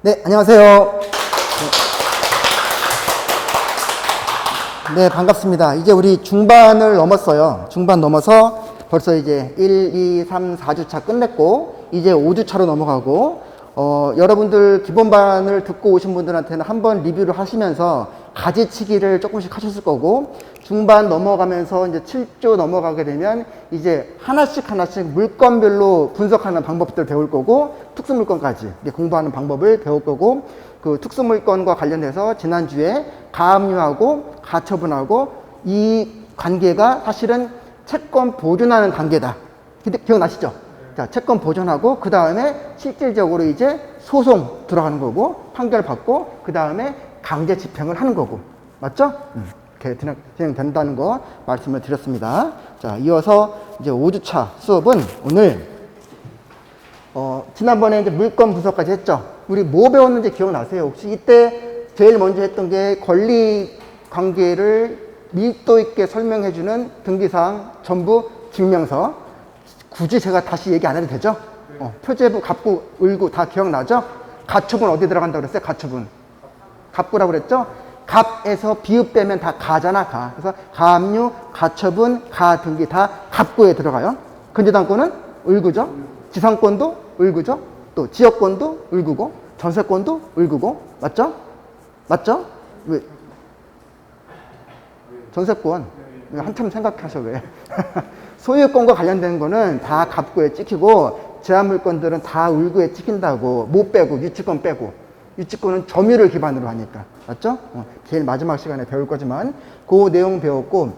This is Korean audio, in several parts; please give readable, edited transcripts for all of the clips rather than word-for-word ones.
네, 안녕하세요. 네, 반갑습니다. 이제 우리 중반을 넘었어요. 중반 넘어서 벌써 이제 1, 2, 3, 4주차 끝냈고, 이제 5주차로 넘어가고, 여러분들 기본반을 듣고 오신 분들한테는 한번 리뷰를 하시면서 가지치기를 조금씩 하셨을 거고, 중반 넘어가면서 이제 7조 넘어가게 되면 이제 하나씩 물건별로 분석하는 방법들 배울 거고, 특수물건까지 공부하는 방법을 배울 거고, 그 특수물건과 관련해서 지난주에 가압류하고 가처분하고 이 관계가 사실은 채권 보존하는 관계다. 기억나시죠? 자, 채권 보존하고 그 다음에 실질적으로 이제 소송 들어가는 거고 판결 받고 그 다음에 강제 집행을 하는 거고 맞죠? 이렇게 진행된다는 거 말씀을 드렸습니다. 자, 이어서 이제 5주차 수업은 오늘 지난번에 이제 물건 분석까지 했죠. 우리 뭐 배웠는지 기억나세요? 혹시 이때 제일 먼저 했던 게 권리 관계를 밀도 있게 설명해주는 등기사항 전부 증명서. 굳이 제가 다시 얘기 안 해도 되죠? 표제부, 갑부, 을구 다 기억나죠? 가처분 어디 들어간다고 그랬어요? 가처분. 갑부라고 그랬죠? 갑에서 비읍 빼면 다 가잖아, 가. 그래서 가압류, 가처분, 가등기 다 갑구에 들어가요. 근저당권은 을구죠? 지상권도 을구죠? 또 지역권도 을구고, 전세권도 을구고, 맞죠? 맞죠? 왜? 전세권. 한참 생각하셔, 왜? 소유권과 관련된 거는 다 갑구에 찍히고, 제한물건들은 다 을구에 찍힌다고. 못 빼고, 유치권 빼고. 유치권은 점유를 기반으로 하니까. 맞죠? 제일 마지막 시간에 배울 거지만, 그 내용 배웠고,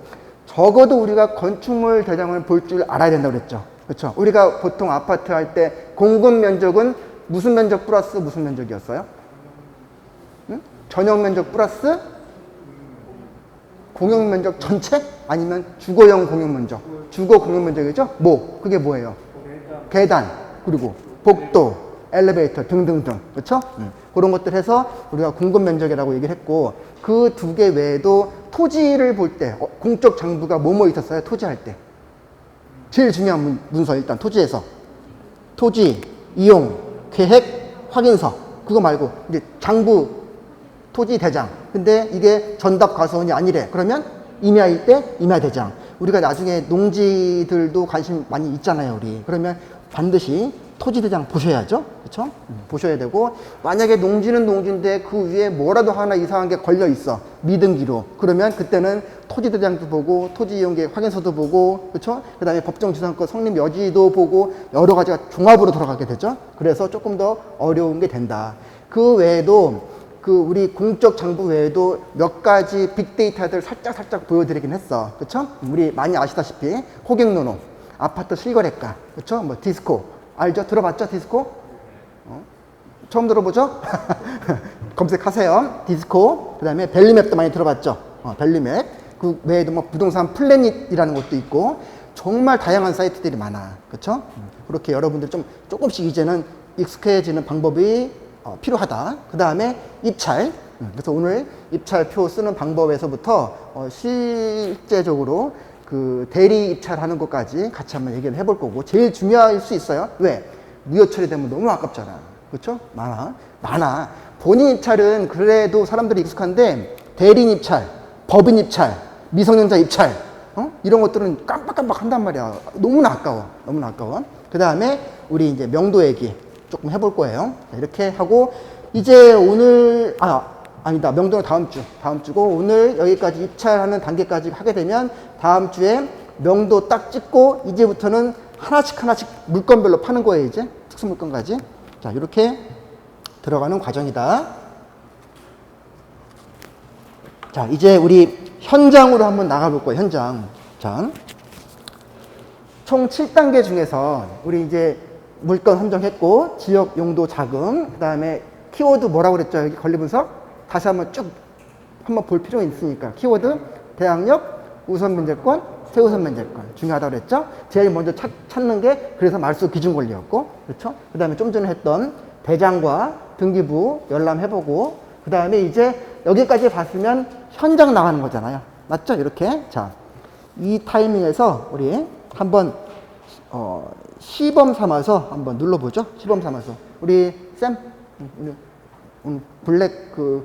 적어도 우리가 건축물 대장을 볼 줄 알아야 된다고 그랬죠. 그렇죠? 우리가 보통 아파트 할 때 공급 면적은 무슨 면적 플러스 무슨 면적이었어요? 응? 전용 면적 플러스 공용 면적 전체? 아니면 주거용 공용 면적? 주거 공용 면적이죠? 그게 뭐예요? 계단, 그리고 복도, 엘리베이터 등등등. 그렇죠? 그런 것들 해서 우리가 공급 면적이라고 얘기를 했고, 그 두 개 외에도 토지를 볼 때 공적 장부가 뭐뭐 있었어요? 토지할 때. 제일 중요한 문서 일단 토지에서 토지, 이용, 계획, 확인서 그거 말고 이제 장부, 토지 대장. 근데 이게 전답 과수원이 아니래. 그러면 임야일 때 임야대장. 우리가 나중에 농지들도 관심 많이 있잖아요, 우리. 그러면 반드시 토지대장 보셔야죠. 그렇죠? 보셔야 되고, 만약에 농지는 농지인데 그 위에 뭐라도 하나 이상한 게 걸려 있어. 미등기로. 그러면 그때는 토지대장도 보고 토지이용계획 확인서도 보고, 그렇죠? 그다음에 법정지상권 성립 여지도 보고 여러 가지가 종합으로 들어가게 되죠. 그래서 조금 더 어려운 게 된다. 그 외에도 우리 공적 장부 외에도 몇 가지 빅데이터들 살짝 보여드리긴 했어. 그쵸? 우리 많이 아시다시피 호객노노, 아파트 실거래가, 그쵸? 뭐 디스코 알죠? 들어봤죠? 디스코? 처음 들어보죠? 검색하세요. 디스코. 그 다음에 밸류맵도 많이 들어봤죠? 밸류맵. 그 외에도 뭐 부동산 플래닛이라는 것도 있고 정말 다양한 사이트들이 많아. 그쵸? 그렇게 여러분들 조금씩 이제는 익숙해지는 방법이 필요하다. 그 다음에 입찰. 그래서 오늘 입찰표 쓰는 방법에서부터 실제적으로 그 대리 입찰하는 것까지 같이 한번 얘기를 해볼 거고, 제일 중요할 수 있어요. 왜? 무효 처리되면 너무 아깝잖아. 그렇죠? 많아. 본인 입찰은 그래도 사람들이 익숙한데 대리인 입찰, 법인 입찰, 미성년자 입찰 이런 것들은 깜빡깜빡 한단 말이야. 너무나 아까워. 그 다음에 우리 이제 명도 얘기 조금 해볼 거예요. 이렇게 하고 이제 오늘 아니다. 명도는 다음 주고, 오늘 여기까지 입찰하는 단계까지 하게 되면 다음 주에 명도 딱 찍고 이제부터는 하나씩 물건별로 파는 거예요. 이제 특수물건까지. 자, 이렇게 들어가는 과정이다. 자, 이제 우리 현장으로 한번 나가볼 거예요. 현장. 자, 총 7단계 중에서 우리 이제 물건 선정했고, 지역 용도 자금, 그 다음에 키워드 뭐라고 그랬죠? 여기 권리분석? 다시 한번 한번 볼 필요가 있으니까. 키워드, 대항력, 우선 면제권, 최우선 면제권. 중요하다고 그랬죠? 제일 먼저 찾는 게 그래서 말소 기준 권리였고, 그렇죠? 그 다음에 좀 전에 했던 대장과 등기부 열람해보고, 그 다음에 이제 여기까지 봤으면 현장 나가는 거잖아요. 맞죠? 이렇게. 자, 이 타이밍에서 우리 한번 시범 삼아서 한번 눌러보죠. 시범 삼아서. 우리 쌤, 오늘 블랙 두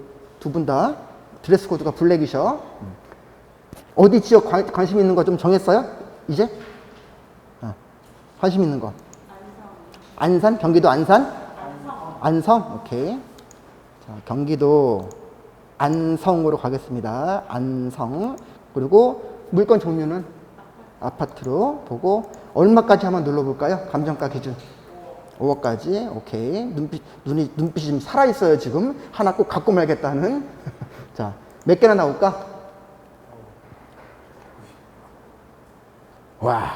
분 다 드레스 코드가 블랙이셔. 어디 지역 관심 있는 거 좀 정했어요? 이제? 관심 있는 거. 안산? 경기도 안산? 안성? 오케이. 자, 경기도 안성으로 가겠습니다. 안성. 그리고 물건 종류는 아파트로 보고 얼마까지 한번 눌러볼까요? 감정가 기준. 5억까지. 오케이. 눈빛이 좀 살아있어요, 지금. 하나 꼭 갖고 말겠다는. 자, 몇 개나 나올까? 와.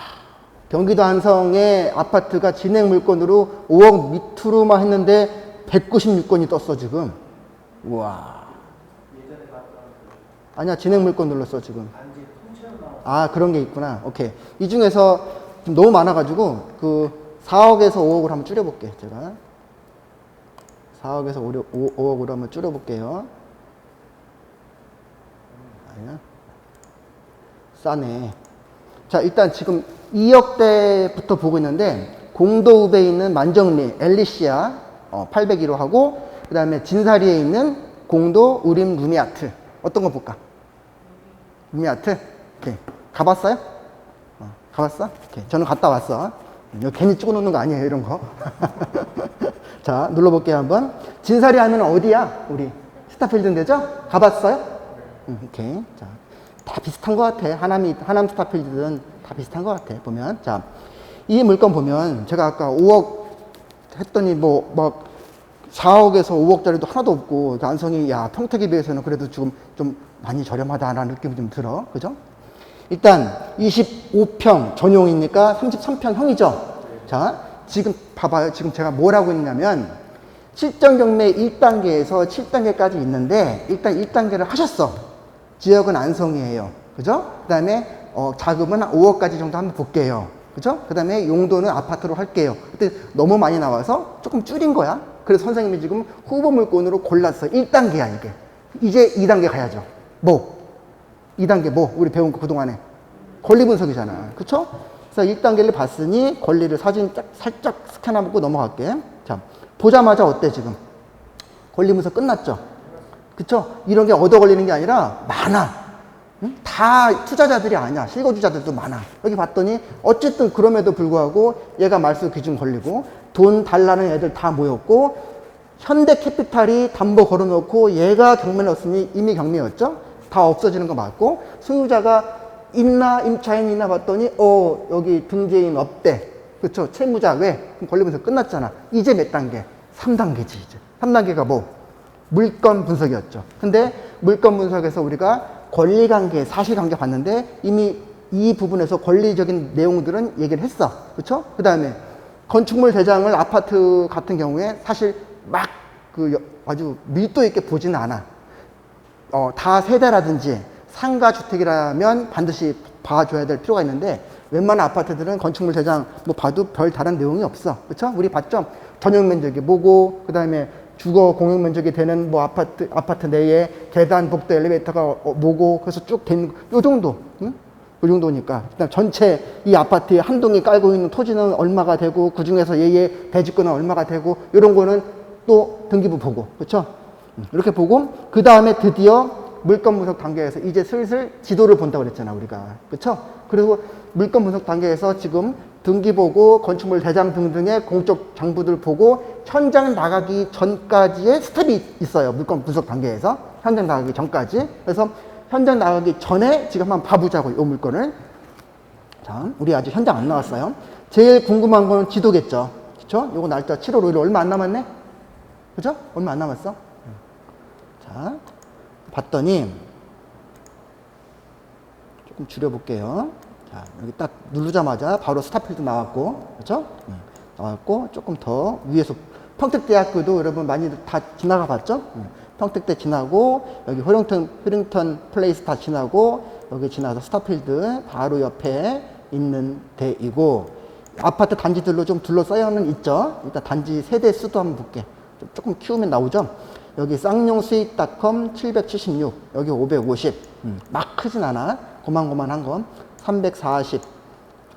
경기도 안성의 아파트가 진행 물건으로 5억 밑으로만 했는데 196건이 떴어, 지금. 우와. 아니야, 진행 물건 눌렀어, 지금. 아, 그런 게 있구나. 오케이. 이 중에서 좀 너무 많아가지고, 4억에서 5억을 한번 줄여볼게, 제가. 4억에서 5억으로 한번 줄여볼게요. 아니야. 싸네. 자, 일단 지금 2억대부터 보고 있는데, 공도읍에 있는 만정리, 엘리시아, 801호 하고, 그 다음에 진사리에 있는 공도 우림 루미아트. 어떤 거 볼까? 루미아트? 오케이. 가봤어요? 가봤어? 오케이. 저는 갔다 왔어. 이거 괜히 찍어 놓는 거 아니에요, 이런 거. 자, 눌러볼게요, 한번. 진사리 하면 어디야? 우리 스타필드인데죠? 가봤어요? 오케이. 자, 다 비슷한 것 같아. 하남 스타필드든 다 비슷한 것 같아, 보면. 자, 이 물건 보면, 제가 아까 5억 했더니 막 4억에서 5억짜리도 하나도 없고, 안성이, 야, 평택에 비해서는 그래도 지금 좀 많이 저렴하다라는 느낌이 좀 들어. 그죠? 일단 25평 전용이니까 33평형이죠. 자, 지금 봐봐요. 지금 제가 뭘 하고 있냐면 실전 경매 1단계에서 7단계까지 있는데 일단 1단계를 하셨어. 지역은 안성이에요. 그죠? 그 다음에 자금은 한 5억까지 정도 한번 볼게요. 그죠? 그 다음에 용도는 아파트로 할게요. 그때 너무 많이 나와서 조금 줄인 거야. 그래서 선생님이 지금 후보 물건으로 골랐어. 1단계야 이게. 이제 2단계 가야죠. 뭐? 2단계 뭐? 우리 배운 거 그동안에. 권리 분석이잖아. 그쵸? 그래서 1단계를 봤으니 권리를 사진 살짝 스캔하고 넘어갈게. 자, 보자마자 어때 지금? 권리 분석 끝났죠? 그쵸? 이런 게 얻어 걸리는 게 아니라 많아. 응? 다 투자자들이 아니야. 실거주자들도 많아. 여기 봤더니 어쨌든 그럼에도 불구하고 얘가 말소 기준 걸리고 돈 달라는 애들 다 모였고 현대캐피탈이 담보 걸어놓고 얘가 경매 넣었으니 이미 경매였죠? 다 없어지는 거 맞고 소유자가 있나 임차인이 있나 봤더니 여기 등재인 없대. 그쵸? 채무자 왜? 그럼 권리분석 끝났잖아. 이제 몇 단계? 3단계지 이제. 3단계가 뭐? 물건 분석이었죠. 근데 물건 분석에서 우리가 권리관계, 사실관계 봤는데 이미 이 부분에서 권리적인 내용들은 얘기를 했어. 그쵸? 그 다음에 건축물 대장을 아파트 같은 경우에 사실 막 아주 밀도 있게 보지는 않아. 다 세대라든지 상가주택이라면 반드시 봐줘야 될 필요가 있는데 웬만한 아파트들은 건축물 대장 뭐 봐도 별 다른 내용이 없어. 그쵸? 우리 봤죠? 전용 면적이 뭐고, 그 다음에 주거 공용 면적이 되는 뭐 아파트 내에 계단, 복도, 엘리베이터가 뭐고, 그래서 쭉 된, 요 정도. 응? 그 정도니까. 그다음 전체 이 아파트에 한 동이 깔고 있는 토지는 얼마가 되고, 그 중에서 얘의 대지권은 얼마가 되고, 이런 거는 또 등기부 보고. 그쵸? 이렇게 보고, 그 다음에 드디어 물건 분석 단계에서 이제 슬슬 지도를 본다고 그랬잖아, 우리가. 그쵸? 그리고 물건 분석 단계에서 지금 등기 보고 건축물 대장 등등의 공적 정보들 보고 현장 나가기 전까지의 스텝이 있어요. 물건 분석 단계에서. 현장 나가기 전까지. 그래서 현장 나가기 전에 지금 한번 봐보자고, 이 물건을. 자, 우리 아직 현장 안 나왔어요. 제일 궁금한 거는 지도겠죠. 그쵸? 요거 날짜 7월 5일 얼마 안 남았네? 그죠? 얼마 안 남았어? 자, 봤더니 조금 줄여볼게요. 자, 여기 딱 누르자마자 바로 스타필드 나왔고, 그렇죠? 나왔고, 조금 더 위에서 평택대학교도 여러분 많이 다 지나가 봤죠? 평택대 지나고, 여기 휴링턴 플레이스 다 지나고, 여기 지나서 스타필드 바로 옆에 있는 데이고, 아파트 단지들로 좀 둘러싸여는 있죠? 일단 단지 세대 수도 한번 볼게. 조금 키우면 나오죠? 여기 쌍용수익닷컴 776, 여기 550, 막 크진 않아. 고만고만한 건 340,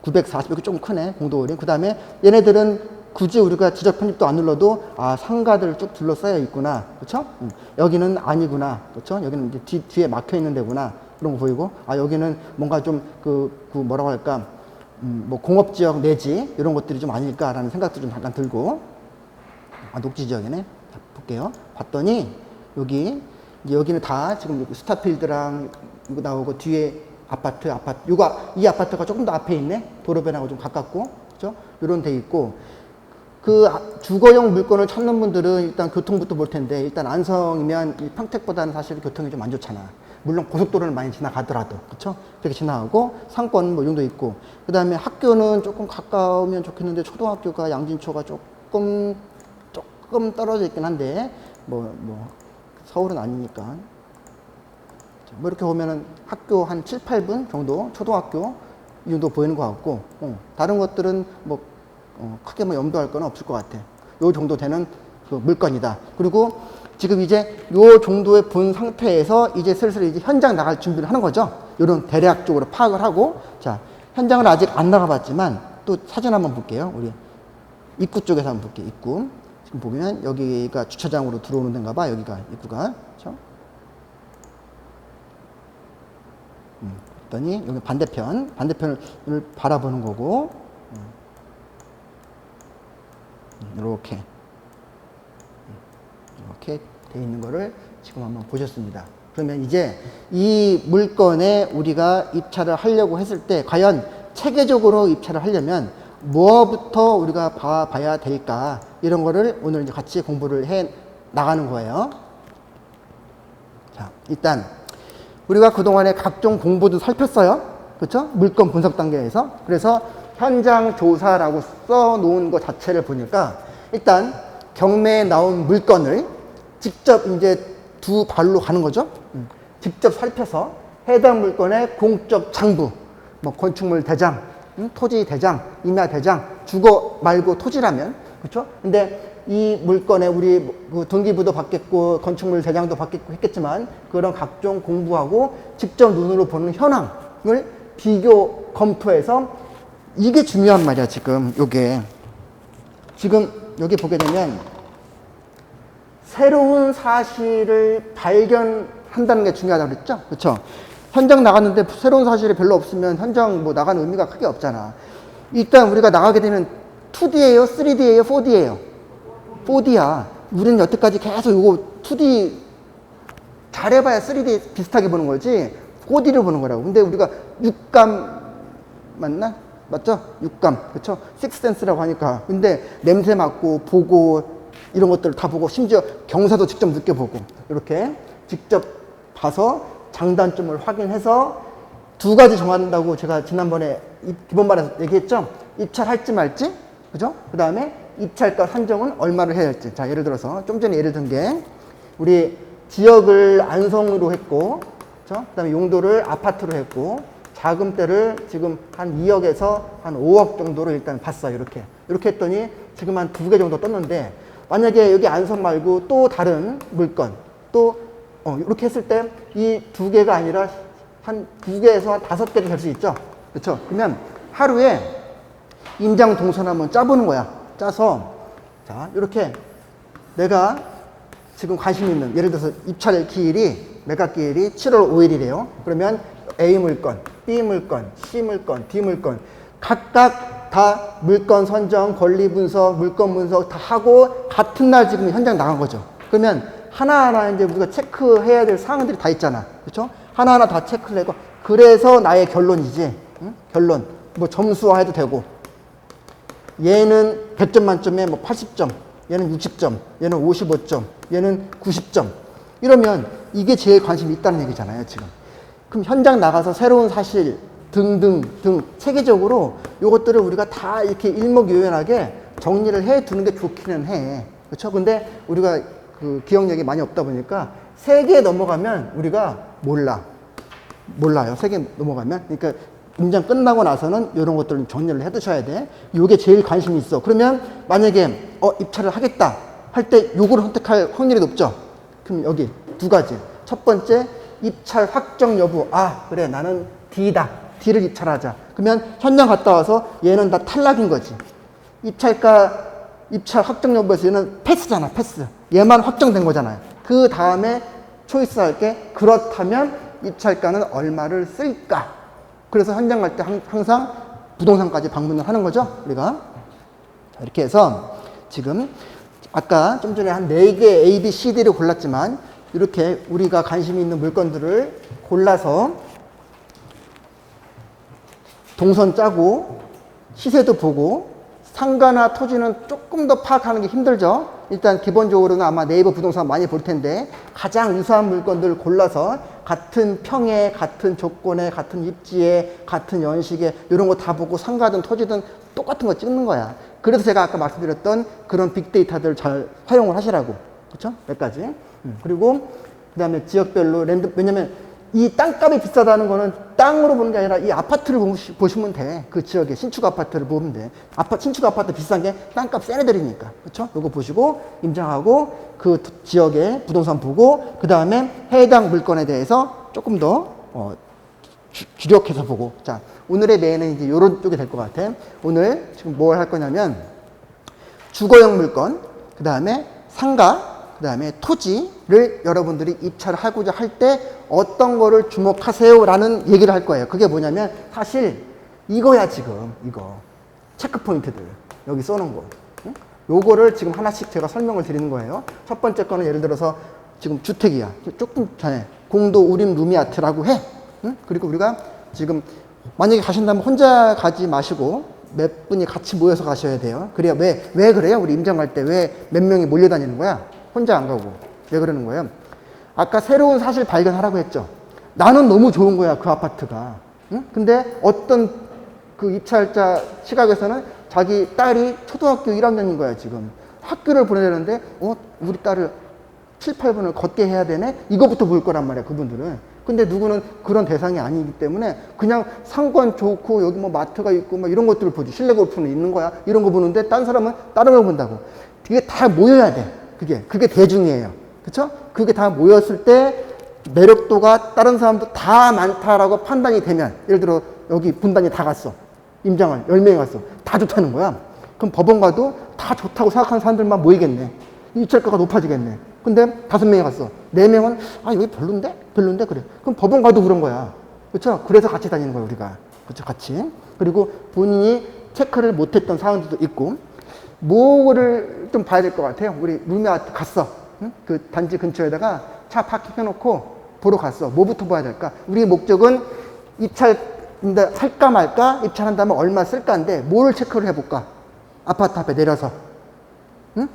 940, 이렇게 좀 크네, 공도우림. 그 다음에 얘네들은 굳이 우리가 지적 편집도 안 눌러도 아 상가들을 쭉 둘러싸여 있구나, 그렇죠? 여기는 아니구나, 그렇죠? 여기는 이제 뒤에 막혀 있는 데구나 그런 거 보이고 아 여기는 뭔가 좀 그 뭐라고 할까 뭐 공업 지역 내지 이런 것들이 좀 아닐까라는 생각도 좀 잠깐 들고 아 녹지 지역이네. 자, 볼게요. 봤더니 여기 이제 여기는 다 지금 여기 스타필드랑 이거 나오고 뒤에 아파트 이 아파트가 조금 더 앞에 있네. 도로변하고 좀 가깝고 그렇죠? 이런 데 있고 그 주거용 물건을 찾는 분들은 일단 교통부터 볼 텐데 일단 안성이면 이 평택보다는 사실 교통이 좀 안 좋잖아. 물론 고속도로를 많이 지나가더라도 그렇죠? 그렇게 지나가고 상권 뭐 이 정도 있고 그 다음에 학교는 조금 가까우면 좋겠는데 초등학교가 양진초가 조금 떨어져 있긴 한데 뭐 서울은 아니니까 뭐 이렇게 보면은 학교 한 7, 8분 정도 초등학교 이 정도 보이는 것 같고 다른 것들은 뭐 크게 뭐 염두할 건 없을 것 같아. 요 정도 되는 그 물건이다. 그리고 지금 이제 요 정도의 본 상태에서 이제 슬슬 이제 현장 나갈 준비를 하는 거죠. 요런 대략적으로 파악을 하고 자 현장을 아직 안 나가봤지만 또 사진 한번 볼게요. 우리 입구 쪽에서 한번 볼게요. 입구 지금 보면 여기가 주차장으로 들어오는 데인가 봐. 여기가 입구가 그렇죠? 그랬더니 여기 반대편을 바라보는 거고 이렇게 돼 있는 거를 지금 한번 보셨습니다. 그러면 이제 이 물건에 우리가 입찰을 하려고 했을 때 과연 체계적으로 입찰을 하려면 뭐부터 우리가 봐야 될까 이런 거를 오늘 이제 같이 공부를 해 나가는 거예요. 자, 일단 우리가 그동안에 각종 공부도 살폈어요. 그렇죠? 물건 분석 단계에서. 그래서 현장 조사라고 써 놓은 것 자체를 보니까 일단 경매에 나온 물건을 직접 이제 두 발로 가는 거죠. 직접 살펴서 해당 물건의 공적 장부, 뭐 건축물 대장, 토지 대장, 임야 대장, 주거 말고 토지라면 그렇죠? 근데 이 물건에 우리 그 등기부도 받겠고 건축물 대장도 받겠고 했겠지만 그런 각종 공부하고 직접 눈으로 보는 현황을 비교 검토해서 이게 중요한 말이야. 지금 요게 지금 여기 보게 되면 새로운 사실을 발견한다는 게 중요하다고 그랬죠? 그렇죠? 현장 나갔는데 새로운 사실이 별로 없으면 현장 뭐 나가는 의미가 크게 없잖아. 일단 우리가 나가게 되면 2D예요, 3D예요, 4D예요. 4D야. 우리는 여태까지 계속 이거 2D 잘해봐야 3D 비슷하게 보는 거지 4D를 보는 거라고. 근데 우리가 육감 맞나? 맞죠? 육감. 그렇죠? 식스센스라고 하니까. 근데 냄새 맡고 보고 이런 것들을 다 보고 심지어 경사도 직접 느껴보고 이렇게 직접 봐서 장단점을 확인해서 두 가지 정한다고 제가 지난번에 기본반에서 얘기했죠? 입찰할지 말지, 그죠? 그 다음에 입찰가 산정은 얼마를 해야 할지. 자, 예를 들어서 좀 전에 예를 든 게 우리 지역을 안성으로 했고, 그죠? 그 다음에 용도를 아파트로 했고, 자금대를 지금 한 2억에서 한 5억 정도로 일단 봤어요. 이렇게 했더니 지금 한 2개 정도 떴는데 만약에 여기 안성 말고 또 다른 물건 또 이렇게 했을 때 이 2개가 아니라 한 2개에서 한 5개도 될 수 있죠. 그렇죠? 그러면 하루에 임장 동선 한번 짜보는 거야. 짜서 자 이렇게 내가 지금 관심 있는 예를 들어서 입찰 기일이 매각 기일이 7월 5일이래요. 그러면 A 물건, B 물건, C 물건, D 물건 각각 다 물건 선정, 권리 분석, 물건 분석 다 하고 같은 날 지금 현장 나간 거죠. 그러면 하나하나 이제 우리가 체크해야 될 사항들이 다 있잖아. 그렇죠? 하나하나 다 체크를 하고 그래서 나의 결론이지. 응? 결론. 뭐 점수화해도 되고 얘는 100점 만점에 뭐 80점, 얘는 60점, 얘는 55점, 얘는 90점. 이러면 이게 제일 관심이 있다는 얘기잖아요, 지금. 그럼 현장 나가서 새로운 사실 등등 체계적으로 이것들을 우리가 다 이렇게 일목요연하게 정리를 해 두는 게 좋기는 해. 그렇죠? 근데 우리가 그 기억력이 많이 없다 보니까 3개 넘어가면 우리가 몰라요. 3개 넘어가면. 그러니까 임장 끝나고 나서는 이런 것들을 정리를 해 두셔야 돼. 이게 제일 관심이 있어. 그러면 만약에 입찰을 하겠다 할 때 요거를 선택할 확률이 높죠. 그럼 여기 2가지. 첫 번째 입찰 확정 여부. 아 그래 나는 D다. D를 입찰하자. 그러면 현장 갔다 와서 얘는 다 탈락인 거지. 입찰가 입찰 확정 여부에서 얘는 패스잖아, 패스. 얘만 확정된 거잖아요. 그 다음에 초이스할 게 그렇다면 입찰가는 얼마를 쓸까? 그래서 현장 갈 때 항상 부동산까지 방문을 하는 거죠, 우리가. 이렇게 해서 지금 아까 좀 전에 한 4개 A, B, C, D를 골랐지만 이렇게 우리가 관심이 있는 물건들을 골라서 동선 짜고 시세도 보고 상가나 토지는 조금 더 파악하는 게 힘들죠. 일단 기본적으로는 아마 네이버 부동산 많이 볼 텐데 가장 유사한 물건들을 골라서 같은 평에, 같은 조건에, 같은 입지에, 같은 연식에 이런 거 다 보고 상가든 토지든 똑같은 거 찍는 거야. 그래서 제가 아까 말씀드렸던 그런 빅데이터들을 잘 활용을 하시라고. 그렇죠? 몇 가지. 그리고 그 다음에 지역별로 왜냐면 이 땅값이 비싸다는 거는 땅으로 보는 게 아니라 이 아파트를 보시면 돼. 그 지역에 신축 아파트를 보면 돼. 신축 아파트 비싼 게 땅값 센 애들이니까. 그렇죠? 요거 보시고 임장하고 그 지역의 부동산 보고 그 다음에 해당 물건에 대해서 조금 더 주력해서 보고. 자, 오늘의 메인은 이제 요런 쪽이 될 것 같아. 오늘 지금 뭘 할 거냐면 주거용 물건, 그 다음에 상가, 그 다음에 토지를 여러분들이 입찰을 하고자 할 때 어떤 거를 주목하세요라는 얘기를 할 거예요. 그게 뭐냐면 사실 이거야 지금 이거 체크 포인트들 여기 써놓은 거. 응? 요거를 지금 하나씩 제가 설명을 드리는 거예요. 첫 번째 거는 예를 들어서 지금 주택이야. 조금 전에 공도 우림 루미아트라고 해. 응? 그리고 우리가 지금 만약에 가신다면 혼자 가지 마시고 몇 분이 같이 모여서 가셔야 돼요. 그래야 왜 그래요? 우리 임장 갈 때 왜 몇 명이 몰려다니는 거야? 혼자 안 가고. 왜 그러는 거예요? 아까 새로운 사실 발견하라고 했죠. 나는 너무 좋은 거야, 그 아파트가. 응? 근데 어떤 그 입찰자 시각에서는 자기 딸이 초등학교 1학년인 거야, 지금. 학교를 보내려는데, 우리 딸을 7, 8분을 걷게 해야 되네? 이거부터 볼 거란 말이야, 그분들은. 근데 누구는 그런 대상이 아니기 때문에 그냥 상권 좋고 여기 뭐 마트가 있고 뭐 이런 것들을 보지. 실내 골프는 있는 거야. 이런 거 보는데 딴 사람은 다른 걸 본다고. 이게 다 모여야 돼. 그게 대중이에요. 그쵸? 그게 다 모였을 때 매력도가 다른 사람도 다 많다라고 판단이 되면 예를 들어 여기 분단이 다 갔어. 임장을 10명이 갔어. 다 좋다는 거야. 그럼 법원 가도 다 좋다고 생각하는 사람들만 모이겠네. 입찰가가 높아지겠네. 근데 5명이 갔어. 4명은 여기 별론데 그래. 그럼 법원 가도 그런 거야. 그렇죠? 그래서 같이 다니는 거야 우리가. 그렇죠? 같이. 그리고 본인이 체크를 못했던 사람들도 있고 뭐를 좀 봐야 될 것 같아요. 우리 루미아트 갔어. 응? 그 단지 근처에다가 차 파킹해놓고 보러 갔어. 뭐부터 봐야 될까? 우리의 목적은 입찰 할까 말까? 입찰한다면 얼마 쓸까인데 뭐를 체크를 해볼까? 아파트 앞에 내려서. 응?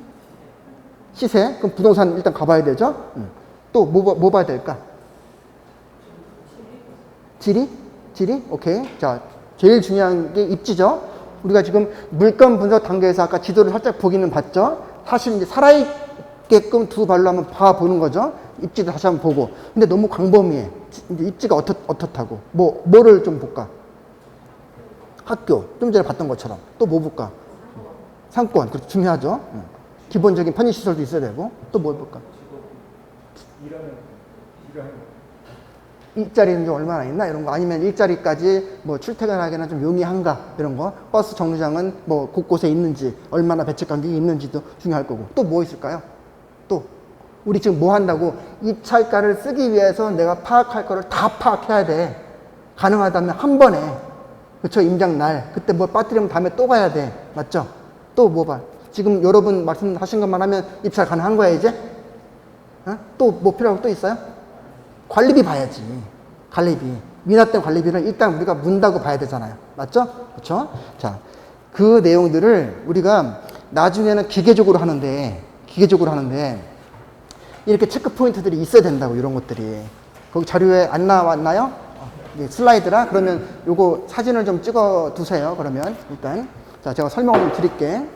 시세? 그럼 부동산 일단 가봐야 되죠? 또 뭐 봐야 될까? 지리? 오케이. 자, 제일 중요한 게 입지죠? 우리가 지금 물건 분석 단계에서 아까 지도를 살짝 보기는 봤죠? 사실 이제 살아있게끔 두 발로 한번 봐보는 거죠? 입지도 다시 한번 보고. 근데 너무 광범위해. 이제 입지가 어떻다고. 뭐를 좀 볼까? 학교. 좀 전에 봤던 것처럼. 또 뭐 볼까? 상권. 그렇죠. 중요하죠? 기본적인 편의시설도 있어야 되고. 또 뭘 볼까? 일자리는 좀 얼마나 있나? 이런 거. 아니면 일자리까지 뭐 출퇴근하기에는 좀 용이한가? 이런 거. 버스 정류장은 뭐 곳곳에 있는지, 얼마나 배치 간격이 있는지도 중요할 거고. 또 뭐 있을까요? 또. 우리 지금 뭐 한다고? 입찰가를 쓰기 위해서 내가 파악할 거를 다 파악해야 돼. 가능하다면 한 번에. 그쵸? 임장날. 그때 뭘 빠뜨리면 다음에 또 가야 돼. 맞죠? 또 뭐 봐. 지금 여러분 말씀하신 것만 하면 입찰 가능한 거야, 이제? 또 뭐 필요한 거 또 있어요? 관리비 봐야지. 관리비. 미납된 관리비를 일단 우리가 문다고 봐야 되잖아요. 맞죠? 그렇죠? 자, 그 내용들을 우리가 나중에는 기계적으로 하는데 이렇게 체크 포인트들이 있어야 된다고, 이런 것들이. 거기 자료에 안 나왔나요? 슬라이드라? 그러면 요거 사진을 좀 찍어 두세요. 그러면 일단. 자, 제가 설명을 좀 드릴게.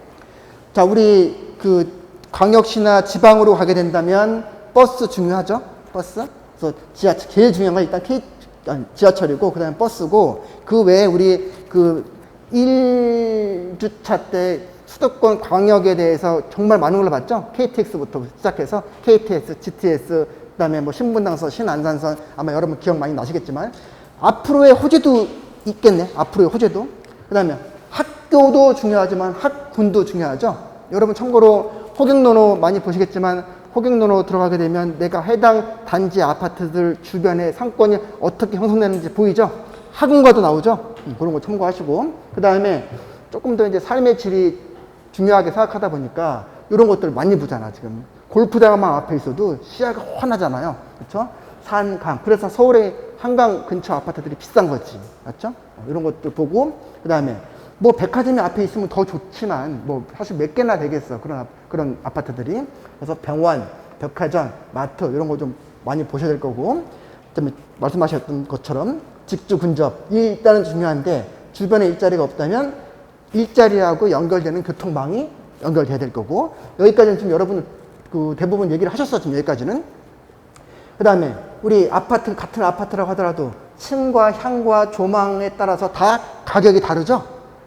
자, 우리 그 광역시나 지방으로 가게 된다면 버스 중요하죠? 버스? 그래서 지하철, 제일 중요한 건 일단 지하철이고, 그 다음에 버스고, 그 외에 우리 그 1주차 때 수도권 광역에 대해서 정말 많은 걸 봤죠? KTX부터 시작해서 KTX, GTS, 그 다음에 뭐 신분당선, 신안산선, 아마 여러분 기억 많이 나시겠지만, 앞으로의 호재도 있겠네. 앞으로의 호재도. 그 다음에 학교도 중요하지만 학군도 중요하죠? 여러분 참고로 호갱노노 많이 보시겠지만 호갱노노 들어가게 되면 내가 해당 단지 아파트들 주변의 상권이 어떻게 형성되는지 보이죠? 학원과도 나오죠? 그런 거 참고하시고 그 다음에 조금 더 이제 삶의 질이 중요하게 생각하다 보니까 이런 것들 많이 보잖아 지금 골프장만 앞에 있어도 시야가 훤하잖아요 그렇죠? 산, 강 그래서 서울의 한강 근처 아파트들이 비싼 거지 맞죠? 이런 것들 보고 그 다음에 뭐 백화점이 앞에 있으면 더 좋지만 뭐 사실 몇 개나 되겠어 그런 아파트들이 그래서 병원, 백화점, 마트 이런 거 좀 많이 보셔야 될 거고 그다음에 말씀하셨던 것처럼 직주 근접이 일단은 중요한데 주변에 일자리가 없다면 일자리하고 연결되는 교통망이 연결돼야 될 거고 여기까지는 지금 여러분 그 대부분 얘기를 하셨어 지금 여기까지는 그 다음에 우리 아파트 같은 아파트라고 하더라도 층과 향과 조망에 따라서 다 가격이 다르죠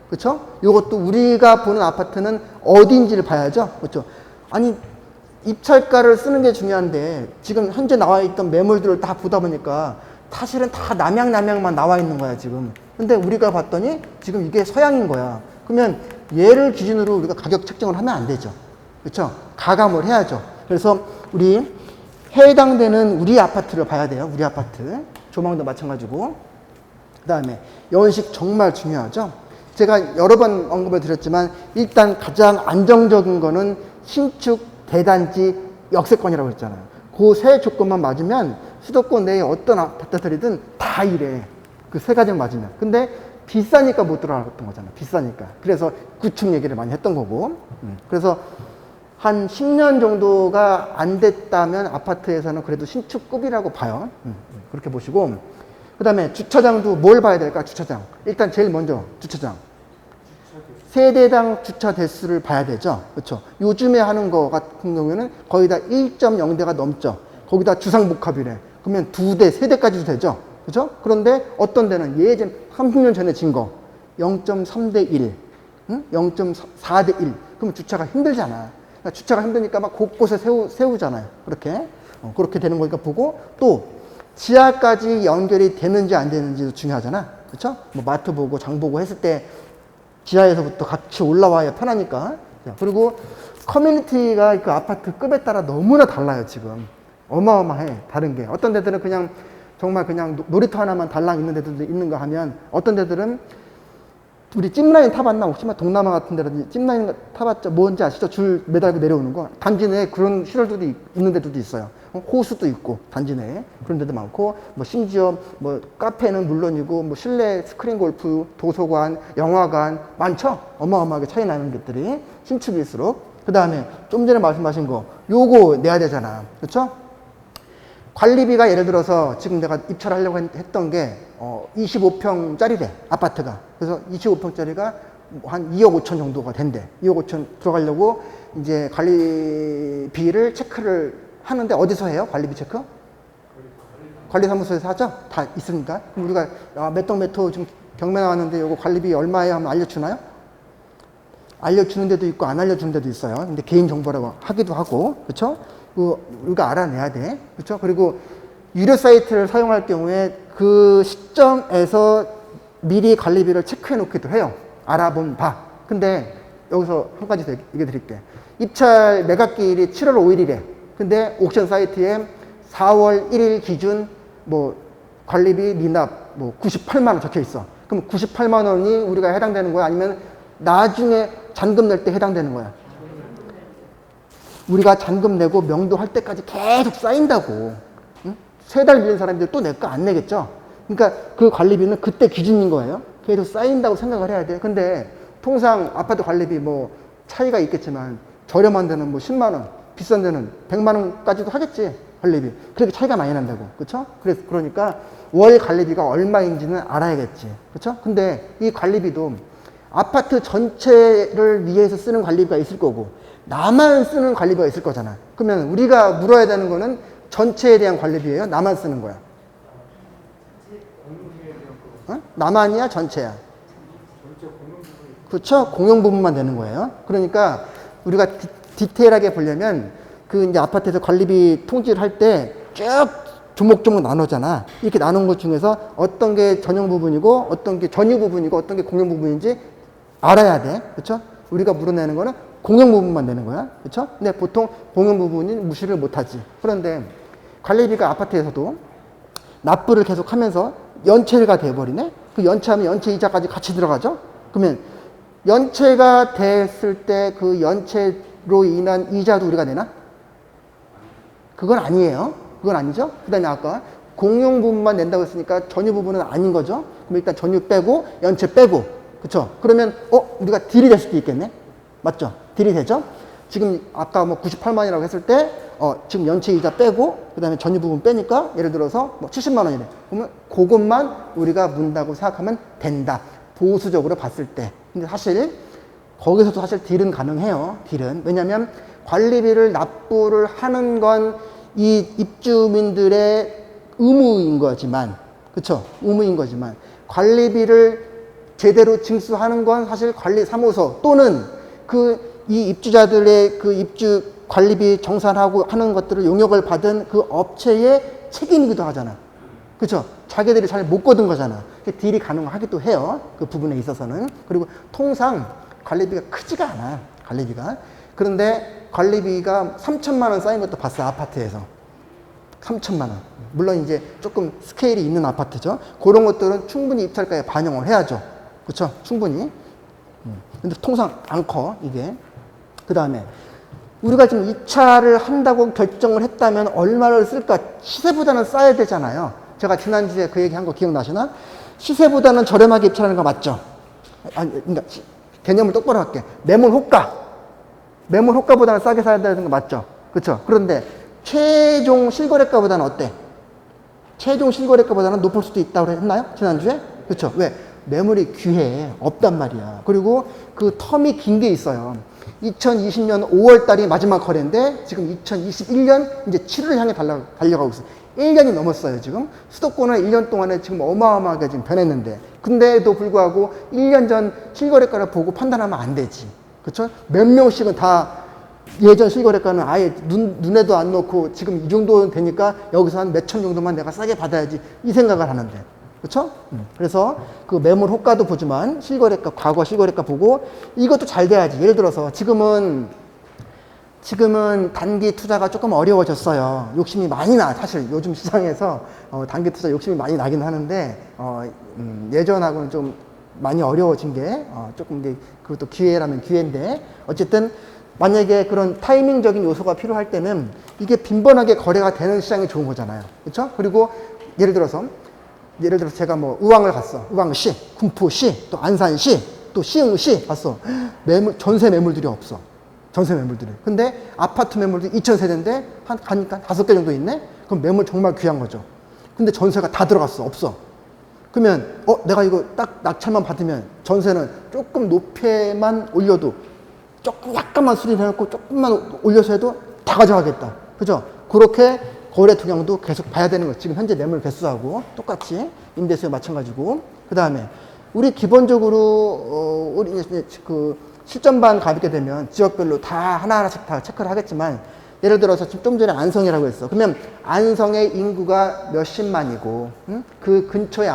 그렇죠? 이것도 우리가 보는 아파트는 어디인지를 봐야죠 그렇죠? 아니 입찰가를 쓰는 게 중요한데 지금 현재 나와 있던 매물들을 다 보다 보니까 사실은 다 남양만 나와 있는 거야 지금 근데 우리가 봤더니 지금 이게 서양인 거야 그러면 얘를 기준으로 우리가 가격 책정을 하면 안 되죠 그렇죠? 가감을 해야죠 그래서 우리 해당되는 우리 아파트를 봐야 돼요 우리 아파트 조망도 마찬가지고 그 다음에 연식 정말 중요하죠 제가 여러 번 언급을 드렸지만 일단 가장 안정적인 거는 신축 대단지 역세권이라고 했잖아요 그 세 조건만 맞으면 수도권 내에 어떤 아파트들이든 다 이래 그 세 가지만 맞으면 근데 비싸니까 못 들어갔던 거잖아 비싸니까 그래서 구축 얘기를 많이 했던 거고 그래서 한 10년 정도가 안 됐다면 아파트에서는 그래도 신축급이라고 봐요 그렇게 보시고 그 다음에 주차장도 뭘 봐야 될까 주차장 일단 제일 먼저 주차장 세대당 주차 대수를 봐야 되죠 그렇죠 요즘에 하는 거 같은 경우에는 거의 다 1.0대가 넘죠 거기다 주상복합이래 그러면 2대 3대까지도 되죠 그렇죠 그런데 어떤 데는 예전 30년 전에 진 거 0.3대 1 0.4대 1 그러면 주차가 힘들잖아 그러니까 주차가 힘드니까 막 곳곳에 세우잖아요 그렇게 그렇게 되는 거니까 보고 또 지하까지 연결이 되는지 안 되는지도 중요하잖아 그렇죠 뭐 마트 보고 장 보고 했을 때 지하에서부터 같이 올라와야 편하니까 그리고 커뮤니티가 그 아파트 급에 따라 너무나 달라요 지금 어마어마해 다른 게 어떤 데들은 그냥 정말 그냥 놀이터 하나만 달랑 있는 데들도 있는가 하면 어떤 데들은 우리 찜라인 타봤나 혹시 동남아 같은 데라든지 찜라인 타봤죠 뭔지 아시죠 줄 매달고 내려오는 거 단지 내에 그런 시설들이 있는 데들도 있어요 호수도 있고 단지 내에 그런 데도 많고 뭐 심지어 뭐 카페는 물론이고 뭐 실내 스크린 골프 도서관 영화관 많죠 어마어마하게 차이 나는 것들이 신축일수록 그 다음에 좀 전에 말씀하신 거 요거 내야 되잖아 그렇죠 관리비가 예를 들어서 지금 내가 입찰하려고 했던 게 25평짜리래 아파트가 그래서 25평짜리가 한 2억 5천 정도가 된대 2억 5천 들어가려고 이제 관리비를 체크를 하는데 어디서 해요 관리비 체크? 관리사무소에서 하죠? 다 있으니까 그럼 우리가 몇 동 몇 호 지금 경매 나왔는데 요거 관리비 얼마예요 하면 알려주나요? 알려주는 데도 있고 안 알려주는 데도 있어요 근데 개인정보라고 하기도 하고 그렇죠? 우리가 알아내야 돼. 그렇죠? 그리고 유료 사이트를 사용할 경우에 그 시점에서 미리 관리비를 체크해 놓기도 해요. 알아본 바. 근데 여기서 한 가지 더 얘기 드릴게. 입찰 매각기일이 7월 5일이래. 근데 옥션 사이트에 4월 1일 기준 뭐 관리비 미납 뭐 98만 원 적혀 있어. 그럼 98만 원이 우리가 해당되는 거야? 아니면 나중에 잔금 낼 때 해당되는 거야? 우리가 잔금 내고 명도할 때까지 계속 쌓인다고. 응? 3달 빌린 사람들이 또 내 거 안 내겠죠? 그러니까 그 관리비는 그때 기준인 거예요. 계속 쌓인다고 생각을 해야 돼. 근데 통상 아파트 관리비 뭐 차이가 있겠지만 저렴한 데는 뭐 10만 원, 비싼 데는 100만 원까지도 하겠지. 관리비. 그렇게 차이가 많이 난다고. 그렇죠? 그러니까 월 관리비가 얼마인지는 알아야겠지. 그렇죠? 근데 이 관리비도 아파트 전체를 위해서 쓰는 관리비가 있을 거고 나만 쓰는 관리비가 있을 거잖아. 그러면 우리가 물어야 되는 거는 전체에 대한 관리비예요? 나만 쓰는 거야? 어? 나만이야? 전체야? 그렇죠? 공용 부분만 되는 거예요. 그러니까 우리가 디테일하게 보려면 그 이제 아파트에서 관리비 통지를 할 때 쭉 조목조목 나누잖아. 이렇게 나눈 것 중에서 어떤 게 전용 부분이고 어떤 게 전유 부분이고 어떤 게 공용 부분인지 알아야 돼. 그렇죠? 우리가 물어내는 거는 공용 부분만 내는 거야. 그렇죠? 근데 보통 공용 부분은 무시를 못하지. 그런데 관리비가 아파트에서도 납부를 계속 하면서 연체가 돼버리네? 그 연체하면 연체 이자까지 같이 들어가죠? 그러면 연체가 됐을 때 그 연체로 인한 이자도 우리가 내나? 그건 아니에요. 그건 아니죠? 그 다음에 아까 공용 부분만 낸다고 했으니까 전유 부분은 아닌 거죠? 그럼 일단 전유 빼고 연체 빼고 그쵸? 그러면 우리가 딜이 될 수도 있겠네? 맞죠? 딜이 되죠? 지금 아까 뭐 98만이라고 했을 때 지금 연체 이자 빼고 그 다음에 전유 부분 빼니까 예를 들어서 뭐 70만 원이래. 그러면 그것만 우리가 문다고 생각하면 된다. 보수적으로 봤을 때. 근데 사실 거기서도 사실 딜은 가능해요. 딜은. 왜냐면 관리비를 납부를 하는 건 이 입주민들의 의무인 거지만 그쵸? 의무인 거지만 관리비를 제대로 징수하는 건 사실 관리사무소 또는 이 입주자들의 그 입주 관리비 정산하고 하는 것들을 용역을 받은 그 업체의 책임이기도 하잖아. 그쵸? 자기들이 잘 못 거둔 거잖아. 딜이 가능하기도 해요. 그 부분에 있어서는. 그리고 통상 관리비가 크지가 않아. 관리비가. 그런데 관리비가 3천만 원 쌓인 것도 봤어. 아파트에서. 3천만 원. 물론 이제 조금 스케일이 있는 아파트죠. 그런 것들은 충분히 입찰가에 반영을 해야죠. 그쵸? 충분히. 근데 통상 안 커, 이게. 그 다음에 우리가 지금 입찰을 한다고 결정을 했다면 얼마를 쓸까? 시세보다는 싸야 되잖아요. 제가 지난주에 그 얘기 한 거 기억나시나? 시세보다는 저렴하게 입찰하는 거 맞죠? 그러니까 개념을 똑바로 할게. 매물 호가. 매물 호가보다는 싸게 사야 되는 거 맞죠? 그렇죠? 그런데 최종 실거래가보다는 어때? 최종 실거래가보다는 높을 수도 있다고 했나요? 지난주에? 그렇죠? 왜? 매물이 귀해. 없단 말이야. 그리고 그 텀이 긴 게 있어요. 2020년 5월 달이 마지막 거래인데 지금 2021년 이제 7월을 향해 달려가고 있어요. 1년이 넘었어요, 지금. 수도권은 1년 동안에 지금 어마어마하게 지금 변했는데. 근데도 불구하고 1년 전 실거래가를 보고 판단하면 안 되지. 그쵸? 몇 명씩은 다 예전 실거래가는 아예 눈에도 안 놓고 지금 이 정도 되니까 여기서 한 몇천 정도만 내가 싸게 받아야지 이 생각을 하는데. 그쵸? 그래서 그 매물 호가도 보지만 실거래가, 과거 실거래가 보고 이것도 잘 돼야지. 예를 들어서 지금은 단기 투자가 조금 어려워졌어요. 욕심이 많이 나. 사실 요즘 시장에서 단기 투자 욕심이 많이 나긴 하는데 예전하고는 좀 많이 어려워진 게 조금 이제 그것도 기회라면 기회인데 어쨌든 만약에 그런 타이밍적인 요소가 필요할 때는 이게 빈번하게 거래가 되는 시장이 좋은 거잖아요. 그렇죠? 그리고 예를 들어서 제가 뭐 의왕을 갔어. 의왕시, 군포시, 또 안산시, 또 시흥시 갔어. 전세 매물들이 없어. 전세 매물들이. 근데 아파트 매물도 2,000세대인데 가니까 5개 정도 있네? 그럼 매물 정말 귀한 거죠. 근데 전세가 다 들어갔어. 없어. 그러면 내가 이거 딱 낙찰만 받으면 전세는 조금 높게만 올려도 조금 약간만 수리해놓고 조금만 올려서 해도 다 가져가겠다. 그죠? 그렇게 거래 동향도 계속 봐야 되는 거죠. 지금 현재 매물 개수하고 똑같이 임대수에 마찬가지고. 그 다음에 우리 기본적으로 우리 그 실전반 가게 되면 지역별로 다 하나하나씩 다 체크를 하겠지만 예를 들어서 좀 전에 안성이라고 했어. 그러면 안성의 인구가 몇십만이고 그 근처에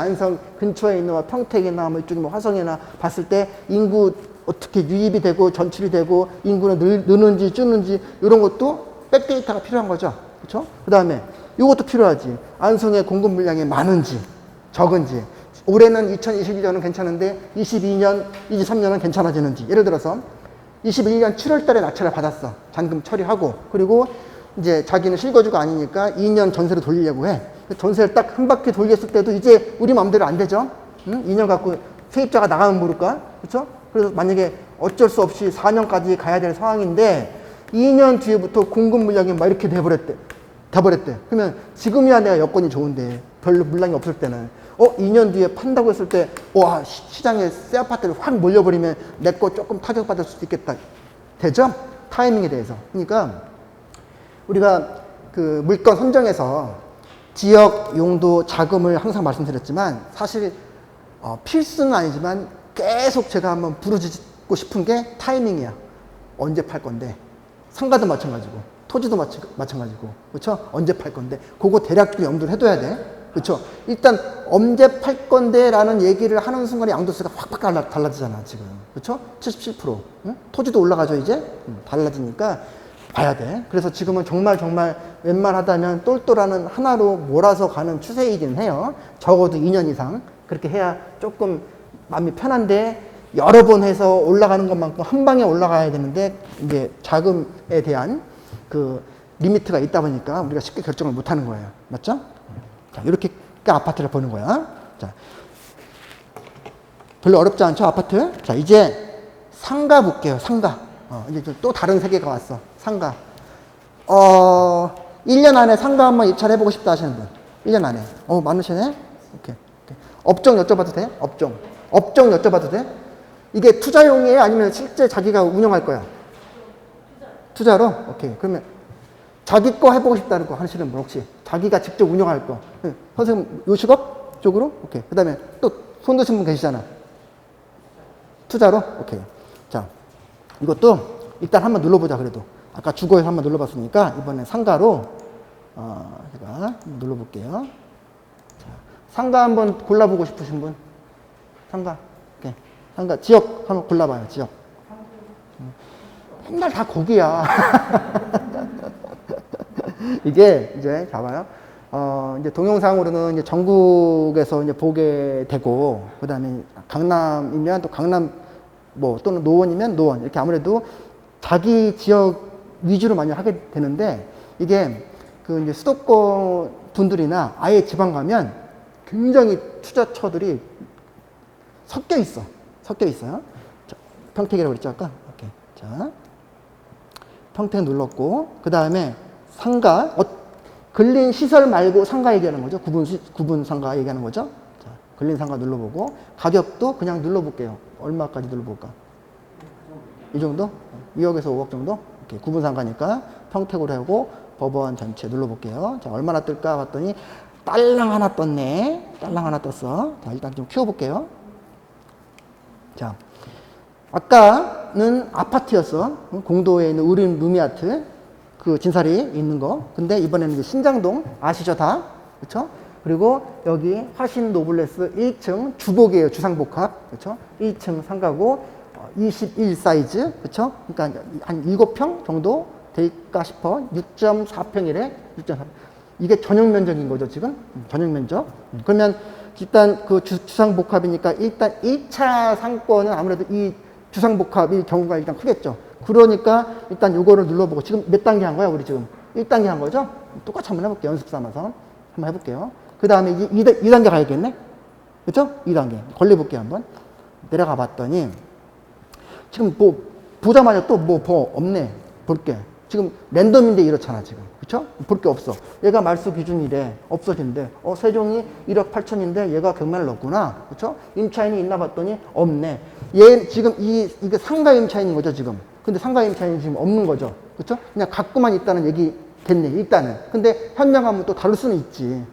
근처에 있는 뭐 평택이나 뭐 이쪽에 뭐 화성이나 봤을 때 인구 어떻게 유입이 되고 전출이 되고 인구는 느는지 줄는지 이런 것도 백데이터가 필요한 거죠. 그렇죠? 그 다음에 이것도 필요하지. 안성의 공급 물량이 많은지 적은지. 올해는 2021년은 괜찮은데 22년, 23년은 괜찮아지는지. 예를 들어서 21년 7월 달에 낙찰을 받았어. 잔금 처리하고. 그리고 이제 자기는 실거주가 아니니까 2년 전세로 돌리려고 해. 전세를 딱 한 바퀴 돌렸을 때도 이제 우리 마음대로 안 되죠. 2년 갖고 세입자가 나가면 모를까? 그렇죠? 그래서 만약에 어쩔 수 없이 4년까지 가야 될 상황인데 2년 뒤에부터 공급 물량이 막 이렇게 돼버렸대. 그러면 지금이야 내가 여건이 좋은데 별로 물량이 없을 때는 2년 뒤에 판다고 했을 때 와 시장에 새 아파트를 확 몰려버리면 내 거 조금 타격받을 수도 있겠다. 되죠? 타이밍에 대해서. 그러니까 우리가 그 물건 선정에서 지역 용도 자금을 항상 말씀드렸지만 사실 필수는 아니지만 계속 제가 한번 부르짖고 싶은 게 타이밍이야. 언제 팔 건데. 상가도 마찬가지고 토지도 마찬가지고 그렇죠? 언제 팔 건데 그거 대략 좀 염두를 해둬야 돼. 그렇죠? 일단 언제 팔 건데라는 얘기를 하는 순간에 양도세가 확 달라지잖아 지금. 그렇죠? 77%. 응? 토지도 올라가죠 이제. 달라지니까 봐야 돼. 그래서 지금은 정말 웬만하다면 똘똘하는 하나로 몰아서 가는 추세이긴 해요. 적어도 2년 이상 그렇게 해야 조금 마음이 편한데 여러 번 해서 올라가는 것만큼 한 방에 올라가야 되는데 이제 자금에 대한 그 리미트가 있다 보니까 우리가 쉽게 결정을 못 하는 거예요. 맞죠? 자, 이렇게 아파트를 보는 거야. 자, 별로 어렵지 않죠, 아파트? 자, 이제 상가 볼게요, 상가. 이제 또 다른 세계가 왔어, 상가. 1년 안에 상가 한번 입찰해보고 싶다 하시는 분. 1년 안에. 많으시네? 오케이. 업종 여쭤봐도 돼? 업종 여쭤봐도 돼? 이게 투자용이에요? 아니면 실제 자기가 운영할 거야? 투자로? 오케이. 그러면 자기 거 해보고 싶다는 거 하시는 분 혹시? 자기가 직접 운영할 거. 선생님, 요식업 쪽으로? 오케이. 그 다음에 또 손 드신 분 계시잖아. 투자로? 오케이. 자, 이것도 일단 한번 눌러보자, 그래도. 아까 주거에서 한번 눌러봤으니까 이번엔 상가로, 제가 눌러볼게요. 자, 상가 한번 골라보고 싶으신 분? 상가. 오케이. 상가. 지역 한번 골라봐요, 지역. 맨날 다 거기야. 이게 이제 봐봐요. 이제 동영상으로는 이제 전국에서 이제 보게 되고, 그 다음에 강남이면 또 강남, 또는 노원이면 노원. 이렇게 아무래도 자기 지역 위주로 많이 하게 되는데, 이게 그 이제 수도권 분들이나 아예 지방 가면 굉장히 투자처들이 섞여 있어요. 자, 평택이라고 그랬죠, 아까? 오케이. 자, 평택 눌렀고, 그 다음에 상가, 근린 시설 말고 상가 얘기하는 거죠. 구분 상가 얘기하는 거죠. 자, 근린 상가 눌러보고, 가격도 그냥 눌러볼게요. 얼마까지 눌러볼까? 이 정도? 2억에서 5억 정도? 이렇게 구분 상가니까 평택으로 하고, 법원 전체 눌러볼게요. 자, 얼마나 뜰까 봤더니, 딸랑 하나 떴네. 딸랑 하나 떴어. 자, 일단 좀 키워볼게요. 자, 아까는 아파트였어. 공도에 있는 우린 루미아트. 그 진사리 있는 거. 근데 이번에는 이제 신장동 아시죠 다? 그렇죠? 그리고 여기 화신 노블레스 1층 주복이에요. 주상복합. 그렇죠? 1층 상가고 21 사이즈. 그렇죠? 그러니까 한 7평 정도 될까 싶어. 6.4평이래. 6.4평. 이게 전용 면적인 거죠, 지금? 전용 면적. 그러면 일단 그 주상복합이니까 일단 1차 상권은 아무래도 이 주상복합이 경우가 일단 크겠죠. 그러니까 일단 요거를 눌러보고 지금 몇 단계 한 거야 우리 지금 1단계 한 거죠. 똑같이 한번 해볼게요. 연습 삼아서 한번 해볼게요. 그 다음에 2단계 가야겠네. 그렇죠? 2단계 걸려볼게요. 한번 내려가 봤더니 지금 보자마자 또 없네. 볼게. 지금 랜덤인데 이렇잖아 지금. 그렇죠? 볼 게 없어. 얘가 말소 기준이래. 없어진대. 세종이 1억 8천인데 얘가 경매를 넣었구나. 그렇죠? 임차인이 있나 봤더니 없네. 얘 지금 이게 상가 임차인인 거죠 지금. 근데 상가 임차인이 지금 없는 거죠. 그렇죠? 그냥 갖고만 있다는 얘기겠네 일단은. 근데 현장하면 또 다를 수는 있지.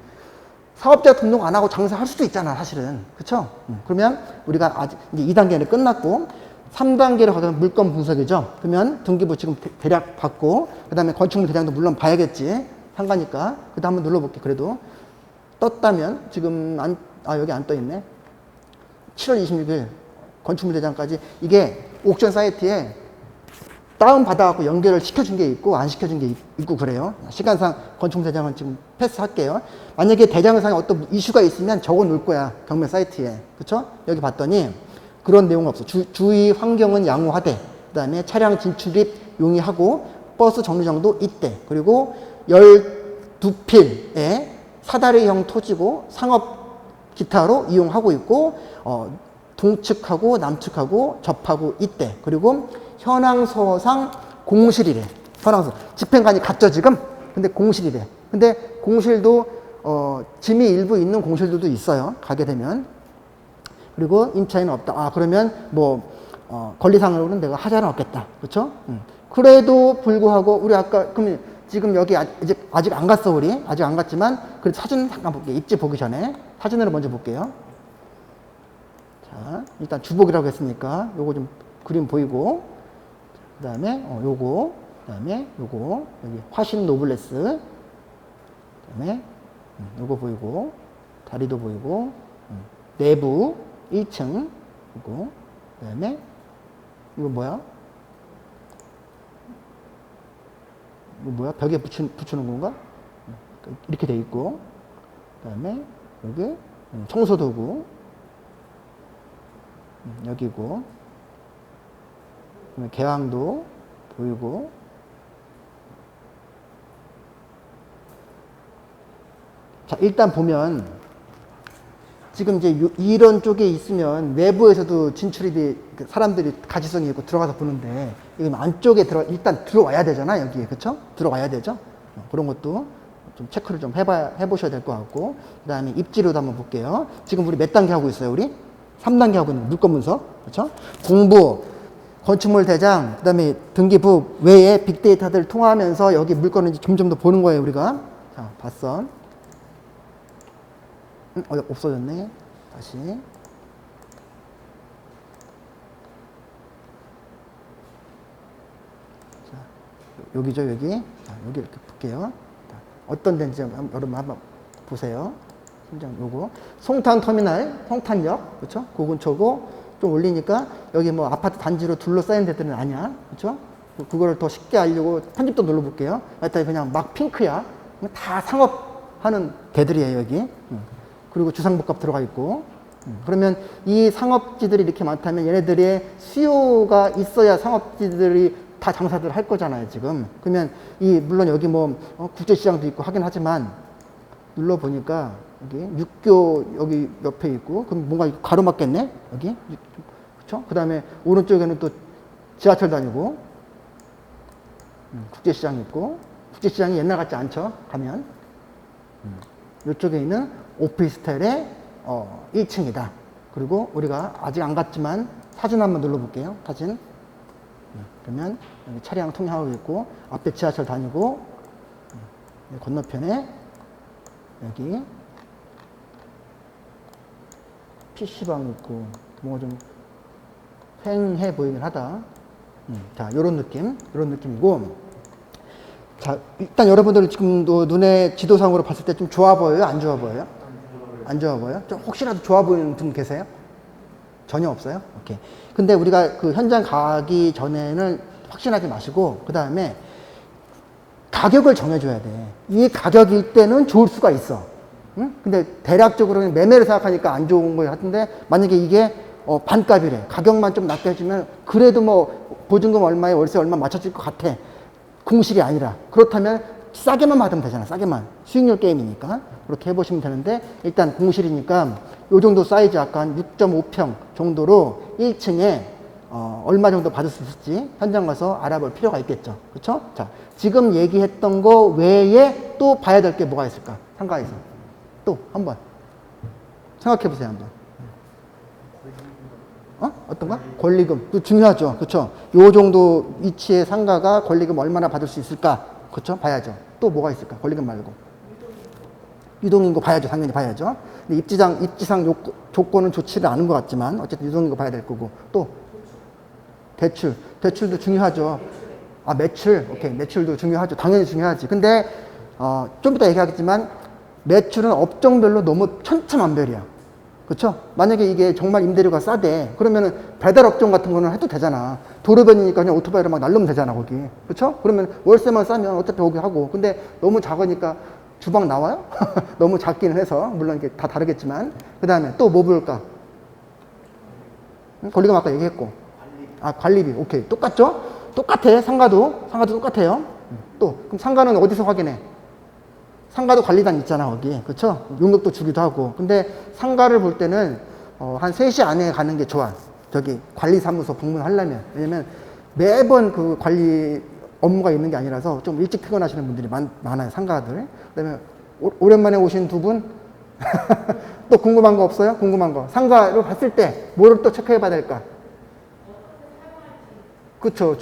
사업자 등록 안 하고 장사할 수도 있잖아 사실은. 그렇죠? 그러면 우리가 아직 이제 2단계는 끝났고 3단계로 가면 물건 분석이죠. 그러면 등기부 지금 대략 받고 그 다음에 건축물 대장도 물론 봐야겠지. 상가니까. 그 다음 한번 눌러볼게. 그래도 떴다면 지금 여기 안 떠있네. 7월 26일 건축물 대장까지 이게 옥션 사이트에 다운받아갖고 연결을 시켜준 게 있고 안 시켜준 게 있고 그래요. 시간상 건축물 대장은 지금 패스할게요. 만약에 대장상에 어떤 이슈가 있으면 적어 놓을 거야. 경매 사이트에. 그쵸? 여기 봤더니 그런 내용은 없어. 주의 환경은 양호하되 그 다음에 차량 진출입 용이하고 버스 정류장도 있대. 그리고 12필의 사다리형 토지고 상업 기타로 이용하고 있고 동측하고 남측하고 접하고 있대. 그리고 현황서상 공실이래. 현황서. 집행관이 갔죠 지금? 근데 공실이래. 근데 공실도 짐이 일부 있는 공실들도 있어요. 가게 되면. 그리고 임차인은 없다. 그러면 권리상으로는 내가 하자는 없겠다. 그렇죠? 그래도 불구하고 우리 아까 그러면 지금 여기 아직 안 갔어 우리. 아직 안 갔지만 그래도 사진 잠깐 볼게요. 입지 보기 전에 사진으로 먼저 볼게요. 자, 일단 주복이라고 했으니까 요거 좀 그림 보이고 그 다음에 요거 그 다음에 요거 여기 화신 노블레스 그 다음에 요거 보이고 다리도 보이고, 내부 1층, 그리고, 그 다음에, 이거 뭐야? 이거 뭐야? 벽에 붙이는 건가? 이렇게 돼 있고, 그 다음에, 여기, 청소도구, 여기고, 그다음에 개왕도 보이고, 자, 일단 보면, 지금 이제 이런 쪽에 있으면 외부에서도 진출이 사람들이 가지성이 있고 들어가서 보는데, 이건 안쪽에 일단 들어와야 되잖아, 여기에. 그쵸? 들어와야 되죠? 그런 것도 좀 체크를 좀 해보셔야 될 것 같고, 그 다음에 입지로도 한번 볼게요. 지금 우리 몇 단계 하고 있어요, 우리? 3단계 하고 있는 물건 문서. 그쵸? 공부, 건축물 대장, 그 다음에 등기부 외에 빅데이터들을 통하면서 여기 물건을 이제 점점 더 보는 거예요, 우리가. 자, 봤어. 없어졌네. 다시. 자, 여기죠, 여기. 자, 여기 이렇게 볼게요. 자, 어떤 데인지 여러분 한번 보세요. 심장 요거. 송탄 터미널, 송탄역. 그쵸? 그 근처고, 좀 올리니까 여기 뭐 아파트 단지로 둘러싸인 데들은 아니야. 그쵸? 그거를 더 쉽게 알려고 편집도 눌러볼게요. 일단 그냥 막 핑크야. 다 상업하는 데들이에요, 여기. 그리고 주상복합 들어가 있고. 그러면 이 상업지들이 이렇게 많다면 얘네들의 수요가 있어야 상업지들이 다 장사들 할 거잖아요, 지금. 그러면 물론 여기 뭐 국제시장도 있고 하긴 하지만 눌러보니까 여기 육교 여기 옆에 있고, 그럼 뭔가 가로막겠네, 여기. 그쵸? 그 다음에 오른쪽에는 또 지하철 다니고, 국제시장 있고, 국제시장이 옛날 같지 않죠, 가면. 이쪽에 있는 오피스텔의 1층이다. 그리고 우리가 아직 안 갔지만 사진 한번 눌러볼게요. 사진. 그러면 여기 차량 통행하고 있고, 앞에 지하철 다니고, 건너편에 여기 PC방 있고, 뭔가 좀 휑해 보이긴 하다. 자, 요런 느낌이고. 자, 일단 여러분들 지금도 눈에 지도상으로 봤을 때 좀 좋아 보여요? 안 좋아 보여요? 안 좋아 보여요? 좀 혹시라도 좋아 보이는 분 계세요? 전혀 없어요? 오케이. 근데 우리가 그 현장 가기 전에는 확신하지 마시고, 그 다음에 가격을 정해줘야 돼. 이 가격일 때는 좋을 수가 있어. 응? 근데 대략적으로 매매를 생각하니까 안 좋은 거 같은데, 만약에 이게 반값이래. 가격만 좀 낮게 해주면 그래도 뭐 보증금 얼마에 월세 얼마 맞춰질 것 같아. 공실이 아니라. 그렇다면 싸게만 받으면 되잖아, 싸게만. 수익률 게임이니까. 그렇게 해보시면 되는데, 일단 공실이니까 요 정도 사이즈 약간 6.5평 정도로 1층에 얼마 정도 받을 수 있을지 현장 가서 알아볼 필요가 있겠죠. 그쵸? 자, 지금 얘기했던 거 외에 또 봐야 될 게 뭐가 있을까? 상가에서. 또 한번 생각해 보세요, 한번. 어떤가? 권리금. 그 중요하죠. 그쵸? 요 정도 위치의 상가가 권리금 얼마나 받을 수 있을까? 그쵸? 봐야죠. 또 뭐가 있을까? 권리금 말고. 유동인고 봐야죠. 당연히 봐야죠. 근데 입지상 조건은 좋지는 않은 것 같지만, 어쨌든 유동인고 봐야 될 거고. 또, 대출도 중요하죠. 매출. 오케이. 매출도 중요하죠. 당연히 중요하지. 근데, 좀 이따 얘기하겠지만, 매출은 업종별로 너무 천차만별이야. 그쵸? 만약에 이게 정말 임대료가 싸대. 그러면은 배달업종 같은 거는 해도 되잖아. 도로변이니까 그냥 오토바이로 막 날르면 되잖아, 거기. 그쵸? 그러면 월세만 싸면 어차피 거기 하고. 근데 너무 작으니까 주방 나와요? 너무 작기는 해서. 물론 이게 다 다르겠지만. 그 다음에 또 뭐 볼까? 권리금 아까 얘기했고. 관리비. 오케이. 똑같죠? 똑같아. 상가도 똑같아요. 또. 그럼 상가는 어디서 확인해? 상가도 관리단 있잖아, 거기. 그쵸? 용역도 주기도 하고. 근데 상가를 볼 때는, 한 3시 안에 가는 게 좋아. 저기, 관리사무소 방문하려면. 왜냐면 매번 그 관리 업무가 있는 게 아니라서 좀 일찍 퇴근하시는 분들이 많아요, 상가들. 그 다음에, 오랜만에 오신 두 분? 또 궁금한 거 없어요? 궁금한 거. 상가를 봤을 때, 뭐를 또 체크해 봐야 될까? 그쵸?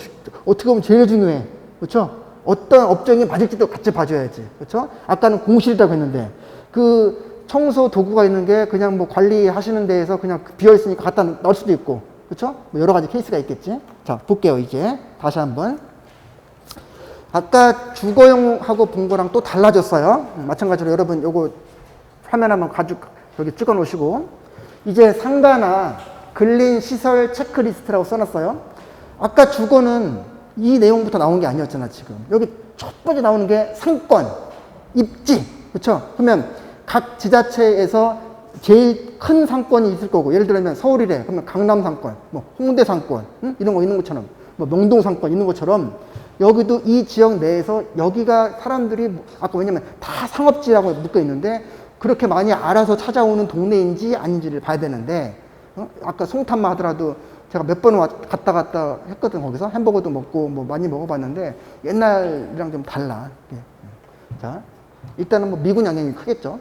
어떻게 보면 제일 중요해. 그쵸? 어떤 업종이 맞을지도 같이 봐줘야지. 그렇죠? 아까는 공실이라고 했는데 그 청소 도구가 있는 게 그냥 뭐 관리하시는 데에서 그냥 비어 있으니까 갖다 넣을 수도 있고. 그렇죠? 뭐 여러 가지 케이스가 있겠지. 자, 볼게요. 이제 다시 한번. 아까 주거용하고 본 거랑 또 달라졌어요. 마찬가지로 여러분 요거 화면 한번 여기 찍어 놓으시고, 이제 상가나 근린시설 체크리스트라고 써놨어요. 아까 주거는 이 내용부터 나온 게 아니었잖아, 지금. 여기 첫 번째 나오는 게 상권, 입지. 그쵸? 그러면 각 지자체에서 제일 큰 상권이 있을 거고, 예를 들면 서울이래. 그러면 강남 상권, 뭐 홍대 상권, 응? 이런 거 있는 것처럼, 뭐 명동 상권 있는 것처럼, 여기도 이 지역 내에서 여기가 사람들이, 아까 왜냐면 다 상업지라고 묶여 있는데, 그렇게 많이 알아서 찾아오는 동네인지 아닌지를 봐야 되는데, 아까 송탄만 하더라도 제가 몇 번 갔다 했거든. 거기서 햄버거도 먹고 뭐 많이 먹어봤는데 옛날이랑 좀 달라. 예. 자, 일단은 뭐 미군 영향이 크겠죠.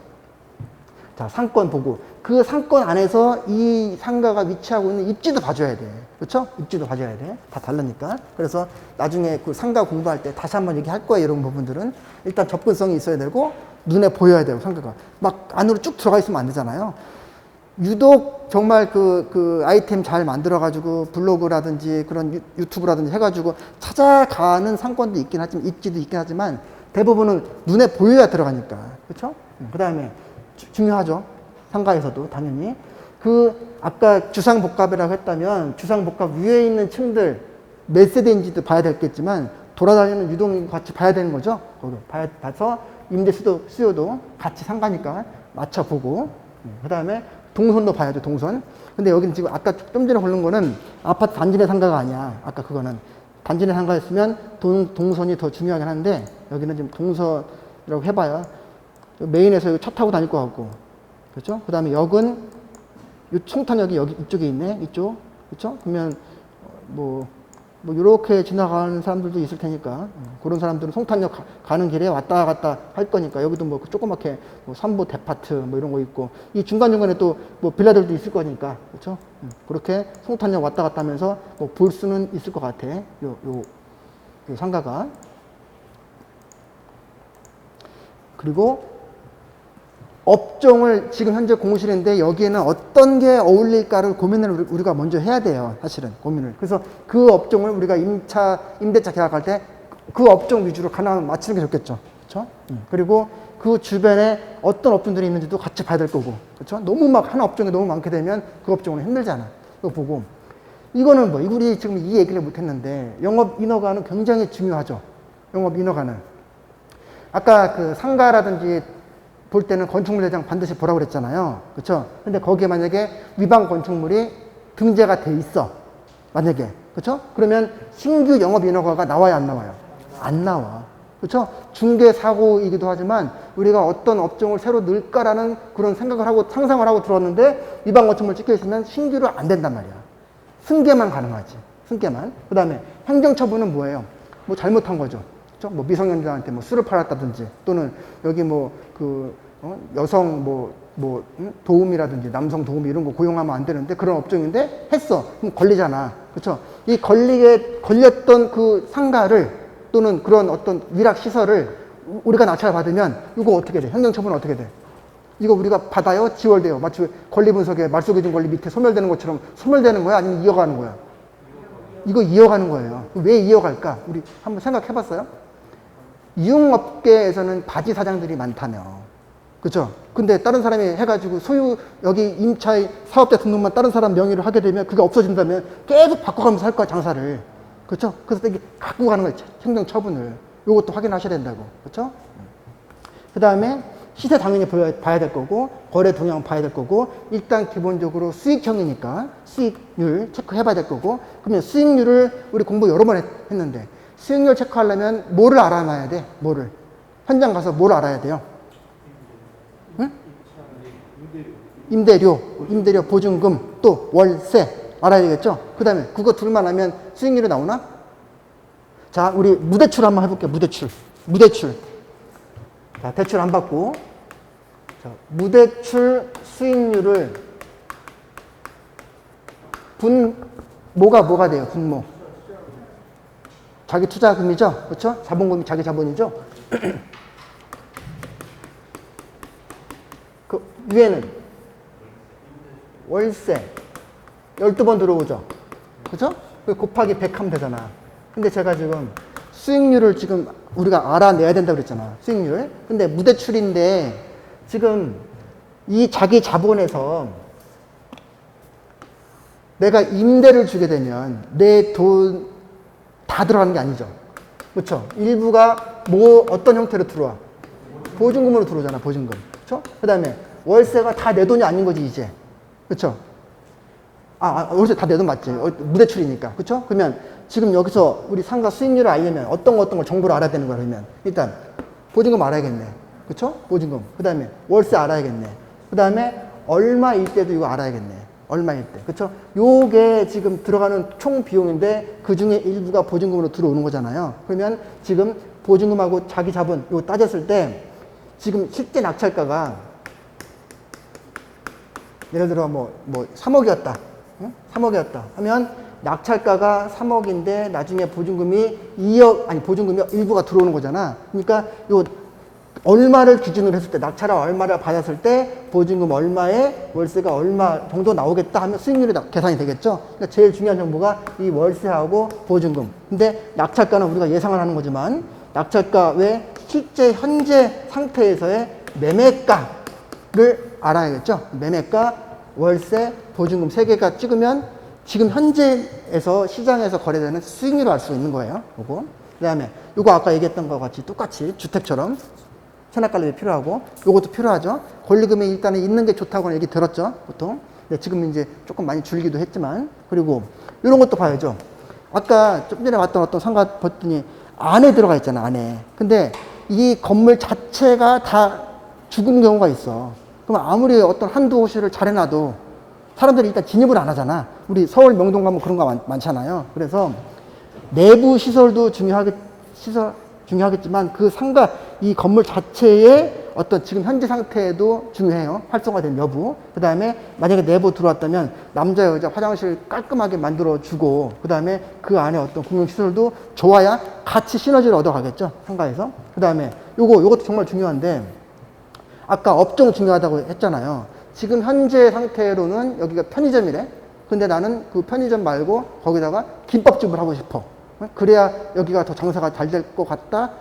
자, 상권 보고 그 상권 안에서 이 상가가 위치하고 있는 입지도 봐줘야 돼. 그렇죠? 입지도 봐줘야 돼. 다 다르니까. 그래서 나중에 그 상가 공부할 때 다시 한번 얘기할 거예요. 이런 부분들은 일단 접근성이 있어야 되고 눈에 보여야 되고, 상가가 막 안으로 쭉 들어가 있으면 안 되잖아요. 유독 정말 그 아이템 잘 만들어가지고 블로그라든지 그런 유튜브라든지 해가지고 찾아가는 상권도 있긴 하지만, 입지도 있긴 하지만 대부분은 눈에 보여야 들어가니까. 그렇죠? 그 다음에 중요하죠. 상가에서도 당연히. 그 아까 주상복합이라고 했다면 주상복합 위에 있는 층들 몇 세대인지도 봐야 되겠지만 돌아다니는 유동인구 같이 봐야 되는 거죠. 거기 봐서 임대 수요도 같이 상가니까 맞춰보고, 그 다음에 동선도 봐야죠, 동선. 근데 여기는 지금 아까 좀 전에 고른 거는 아파트 단지 내 상가가 아니야. 아까 그거는 단지 내 상가였으면 동선이 더 중요하긴 한데, 여기는 지금 동선이라고 해봐야 메인에서 차 타고 다닐 것 같고, 그렇죠? 그 다음에 역은 이 송탄역이 여기 이쪽에 있네, 이쪽, 그렇죠? 그러면 뭐 이렇게 지나가는 사람들도 있을 테니까, 그런 사람들은 송탄역 가는 길에 왔다 갔다 할 거니까, 여기도 뭐 조그맣게 뭐 삼보 데파트 뭐 이런 거 있고, 이 중간중간에 또 뭐 빌라들도 있을 거니까, 그렇죠? 그렇게 송탄역 왔다 갔다 하면서 뭐 볼 수는 있을 것 같아. 요 상가가. 그리고 업종을 지금 현재 공실인데 여기에는 어떤 게 어울릴까를 고민을 우리가 먼저 해야 돼요. 사실은 고민을. 그래서 그 업종을 우리가 임대차 계약할 때 그 업종 위주로 하나 맞추는 게 좋겠죠. 그렇죠? 그리고 그 주변에 어떤 업종들이 있는지도 같이 봐야 될 거고. 그렇죠? 너무 막 하나 업종이 너무 많게 되면 그 업종은 힘들잖아. 그거 보고. 이거는 뭐 우리 지금 이 얘기를 못 했는데 영업 인허가는 굉장히 중요하죠. 영업 인허가는. 아까 그 상가라든지 볼 때는 건축물 대장 반드시 보라고 그랬잖아요. 그렇죠? 근데 거기에 만약에 위반 건축물이 등재가 돼 있어. 만약에. 그렇죠? 그러면 신규 영업 인허가가 나와야 안 나와요? 안 나와. 그렇죠? 중개 사고이기도 하지만 우리가 어떤 업종을 새로 넣을까라는 그런 생각을 하고 상상을 하고 들어왔는데 위반 건축물 찍혀 있으면 신규로 안 된단 말이야. 승계만 가능하지. 승계만. 그 다음에 행정처분은 뭐예요? 뭐 잘못한 거죠. 그렇죠? 뭐 미성년자한테 뭐 술을 팔았다든지 또는 여기 뭐 여성 도우미라든지 남성 도우미 이런 거 고용하면 안 되는데 그런 업종인데 했어. 그럼 걸리잖아. 그렇죠? 이 걸렸던 그 상가를 또는 그런 어떤 위락 시설을 우리가 낙찰 받으면 이거 어떻게 돼? 행정처분은 어떻게 돼? 이거 우리가 받아요? 지월돼요? 마치 권리분석에 말소기준 권리 밑에 소멸되는 것처럼 소멸되는 거야? 아니면 이어가는 거야? 이거 이어가는 거예요. 왜 이어갈까? 우리 한번 생각해 봤어요? 이용업계에서는 바지 사장들이 많다며. 그죠? 근데 다른 사람이 해가지고 여기 임차의 사업자 등록만 다른 사람 명의로 하게 되면 그게 없어진다면 계속 바꿔가면서 할 거야, 장사를. 그렇죠? 그래서 이게 갖고 가는 거예요, 행정처분을. 이것도 확인하셔야 된다고. 그렇죠? 그 다음에 시세 당연히 봐야 될 거고, 거래 동향 봐야 될 거고, 일단 기본적으로 수익형이니까 수익률 체크해 봐야 될 거고, 그러면 수익률을 우리 공부 여러 번 했는데, 수익률 체크하려면 뭐를 알아놔야 돼? 뭐를? 현장 가서 뭘 알아야 돼요? 응? 임대료, 보증금, 또 월세 알아야 되겠죠? 그 다음에 그거 둘만 하면 수익률이 나오나? 자, 우리 무대출 한번 해볼게요. 무대출. 자, 대출 안 받고. 자, 무대출 수익률을 뭐가 돼요? 분모. 자기 투자금이죠? 그렇죠? 자본금이 자기 자본이죠? 그 위에는 월세 12번 들어오죠? 그죠? 곱하기 100 하면 되잖아. 근데 제가 지금 수익률을 지금 우리가 알아내야 된다고 그랬잖아. 수익률. 근데 무대출인데 지금 이 자기 자본에서 내가 임대를 주게 되면 내 돈 다 들어가는 게 아니죠. 그렇죠? 일부가 뭐 어떤 형태로 들어와? 보증금으로 들어오잖아, 보증금. 그렇죠? 그다음에 월세가 다 내 돈이 아닌 거지, 이제. 그렇죠? 월세 다 내 돈 맞지? 무대출이니까. 그렇죠? 그러면 지금 여기서 우리 상가 수익률을 알려면 어떤 걸 정보를 알아야 되는 거야, 그러면. 일단 보증금 알아야겠네. 그렇죠? 보증금. 그다음에 월세 알아야겠네. 그다음에 얼마일 때도 이거 알아야겠네. 얼마일 때. 그쵸? 요게 지금 들어가는 총 비용인데 그 중에 일부가 보증금으로 들어오는 거잖아요. 그러면 지금 보증금하고 자기 자본 이거 따졌을 때 지금 실제 낙찰가가 예를 들어 뭐 3억이었다. 응? 3억이었다. 하면 낙찰가가 3억인데 나중에 보증금이 2억, 아니 보증금이 일부가 들어오는 거잖아. 그러니까 요 얼마를 기준으로 했을 때, 낙찰을 얼마를 받았을 때 보증금 얼마에 월세가 얼마 정도 나오겠다 하면 수익률이 계산이 되겠죠. 그러니까 제일 중요한 정보가 이 월세하고 보증금. 근데 낙찰가는 우리가 예상을 하는 거지만 낙찰가 외 실제 현재 상태에서의 매매가를 알아야겠죠. 매매가, 월세, 보증금 3개가 찍으면 지금 현재에서 시장에서 거래되는 수익률을 알 수 있는 거예요. 요거. 그 다음에 요거 아까 얘기했던 것 같이 똑같이 주택처럼 체납관리비 필요하고 요것도 필요하죠. 권리금이 일단은 있는 게 좋다고는 얘기 들었죠, 보통. 근데 지금 이제 조금 많이 줄기도 했지만. 그리고 이런 것도 봐야죠. 아까 좀 전에 왔던 어떤 상가 봤더니 안에 들어가 있잖아, 안에. 근데 이 건물 자체가 다 죽은 경우가 있어. 그럼 아무리 어떤 한두 호실을 잘 해놔도 사람들이 일단 진입을 안 하잖아. 우리 서울 명동 가면 그런 거 많잖아요. 그래서 내부 시설도 중요하겠지만 그 상가 이 건물 자체의 어떤 지금 현재 상태도 중요해요. 활성화된 여부. 그 다음에 만약에 내부 들어왔다면 남자 여자 화장실 깔끔하게 만들어주고 그 다음에 그 안에 어떤 공용시설도 좋아야 같이 시너지를 얻어가겠죠. 상가에서. 그 다음에 요것도 정말 중요한데 아까 업종 중요하다고 했잖아요. 지금 현재 상태로는 여기가 편의점이래. 근데 나는 그 편의점 말고 거기다가 김밥집을 하고 싶어. 그래야 여기가 더 장사가 잘 될 것 같다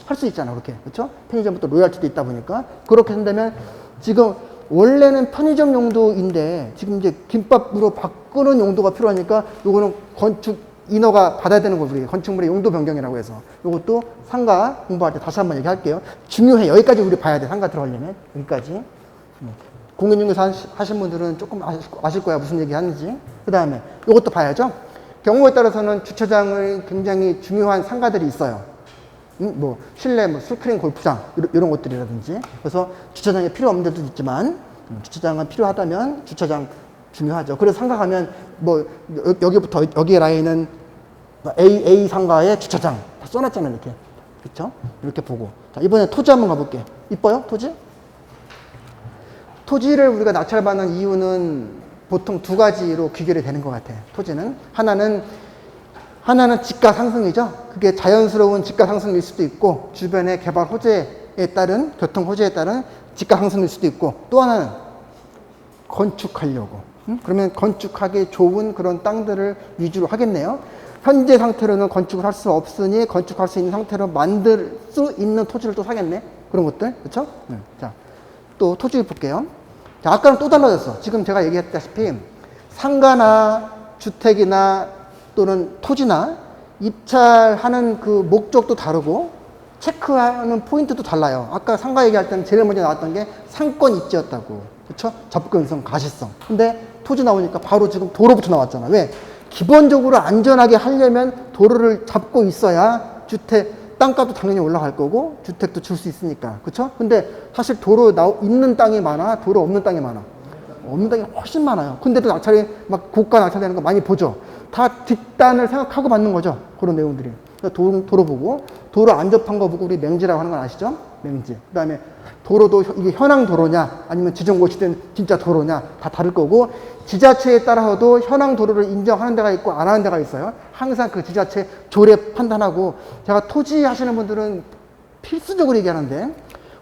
할 수 있잖아, 그렇게. 그렇죠? 편의점부터 로얄티도 있다 보니까. 그렇게 한다면 지금 원래는 편의점 용도인데 지금 이제 김밥으로 바꾸는 용도가 필요하니까 요거는 건축 인허가 받아야 되는 거고, 건축물의 용도 변경이라고 해서. 요것도 상가 공부할 때 다시 한번 얘기할게요. 중요해. 여기까지 우리 봐야 돼. 상가 들어가려면. 여기까지. 공인중개사 하신 분들은 조금 아실 거야. 무슨 얘기 하는지. 그 다음에 요것도 봐야죠. 경우에 따라서는 주차장을 굉장히 중요한 상가들이 있어요. 뭐 실내 뭐 스크린 골프장 이런 것들이라든지. 그래서 주차장이 필요 없는 데도 있지만 주차장은 필요하다면 주차장 중요하죠. 그래서 상가 가면 뭐 여기부터 여기 라인은 A 상가의 주차장 다 써놨잖아요, 이렇게. 그렇죠? 이렇게 보고. 자, 이번에 토지 한번 가볼게. 이뻐요, 토지? 토지를 우리가 낙찰받는 이유는 보통 두 가지로 귀결이 되는 것 같아요. 토지는 하나는 지가 상승이죠. 그게 자연스러운 지가 상승일 수도 있고 주변의 개발 호재에 따른 교통 호재에 따른 지가 상승일 수도 있고 또 하나는 건축하려고. 그러면 건축하기 좋은 그런 땅들을 위주로 하겠네요. 현재 상태로는 건축을 할 수 없으니 건축할 수 있는 상태로 만들 수 있는 토지를 또 사겠네. 그런 것들. 그렇죠? 자, 또 토지 볼게요. 자, 아까는 또 달라졌어. 지금 제가 얘기했다시피 상가나 주택이나 또는 토지나 입찰하는 그 목적도 다르고 체크하는 포인트도 달라요. 아까 상가 얘기할 때는 제일 먼저 나왔던 게 상권 입지였다고. 그렇죠? 접근성, 가시성. 근데 토지 나오니까 바로 지금 도로부터 나왔잖아. 왜? 기본적으로 안전하게 하려면 도로를 잡고 있어야 땅값도 당연히 올라갈 거고 주택도 줄 수 있으니까. 그렇죠? 근데 사실 도로 있는 땅이 많아, 도로 없는 땅이 많아. 없는 땅이 훨씬 많아요. 근데도 낙찰이 막 고가 낙찰되는 거 많이 보죠. 다 뒷단을 생각하고 받는 거죠. 그런 내용들이. 도로 보고, 도로 안 접한 거 보고 우리 맹지라고 하는 건 아시죠? 맹지. 그 다음에 도로도 이게 현황 도로냐 아니면 지정 고시된 진짜 도로냐 다 다를 거고, 지자체에 따라서도 현황 도로를 인정하는 데가 있고 안 하는 데가 있어요. 항상 그 지자체 조례 판단하고. 제가 토지 하시는 분들은 필수적으로 얘기하는데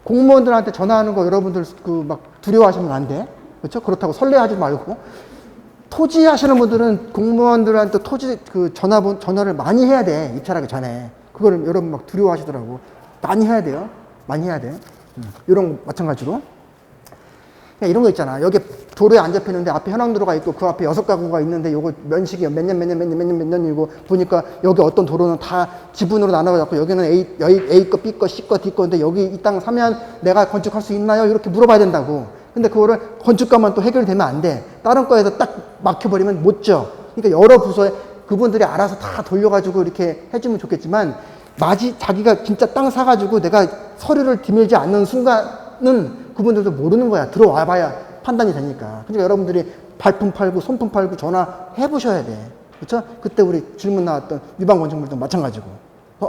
공무원들한테 전화하는 거 여러분들 그 막 두려워하시면 안 돼. 그렇죠? 그렇다고 설레하지 말고. 토지 하시는 분들은 공무원들한테 토지 그 전화를 많이 해야 돼. 입찰하기 전에. 그거를 여러분 막 두려워하시더라고. 많이 해야 돼요. 많이 해야 돼. 이런 거 마찬가지로. 그냥 이런 거 있잖아. 여기 도로에 안 잡혔는데 앞에 현황도로가 있고 그 앞에 6가구가 있는데 요거 면식이요. 몇 년이고 보니까 여기 어떤 도로는 다 지분으로 나눠갖고 여기는 A 거, B 거, C 거, D 거인데 여기 이 땅 사면 내가 건축할 수 있나요? 이렇게 물어봐야 된다고. 근데 그거를 건축가만 또 해결되면 안 돼. 다른 거에서 딱 막혀버리면 못 져. 그러니까 여러 부서에 그분들이 알아서 다 돌려가지고 이렇게 해주면 좋겠지만 자기가 진짜 땅 사가지고 내가 서류를 디밀지 않는 순간은 그분들도 모르는 거야. 들어와 봐야 판단이 되니까. 그러니까 여러분들이 발품 팔고 손품 팔고 전화해 보셔야 돼. 그렇죠? 그때 우리 질문 나왔던 유방건축물도 마찬가지고.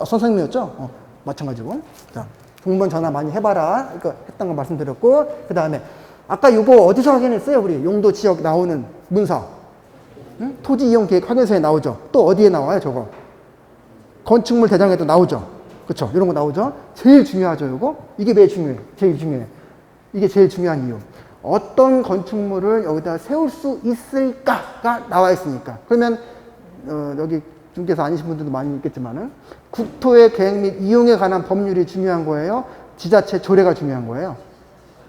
선생님이었죠? 마찬가지고. 자, 공무원 전화 많이 해봐라. 이거 했던 거 말씀드렸고. 그 다음에 아까 이거 어디서 확인했어요? 우리 용도 지역 나오는 문서. 응? 토지 이용 계획 확인서에 나오죠. 또 어디에 나와요? 저거. 건축물 대장에도 나오죠. 그쵸? 이런 거 나오죠? 제일 중요하죠, 이거? 이게 왜 중요해? 제일 중요해. 이게 제일 중요한 이유. 어떤 건축물을 여기다 세울 수 있을까가 나와 있으니까. 그러면, 여기 중개사 아니신 분들도 많이 있겠지만은, 국토의 계획 및 이용에 관한 법률이 중요한 거예요? 지자체 조례가 중요한 거예요?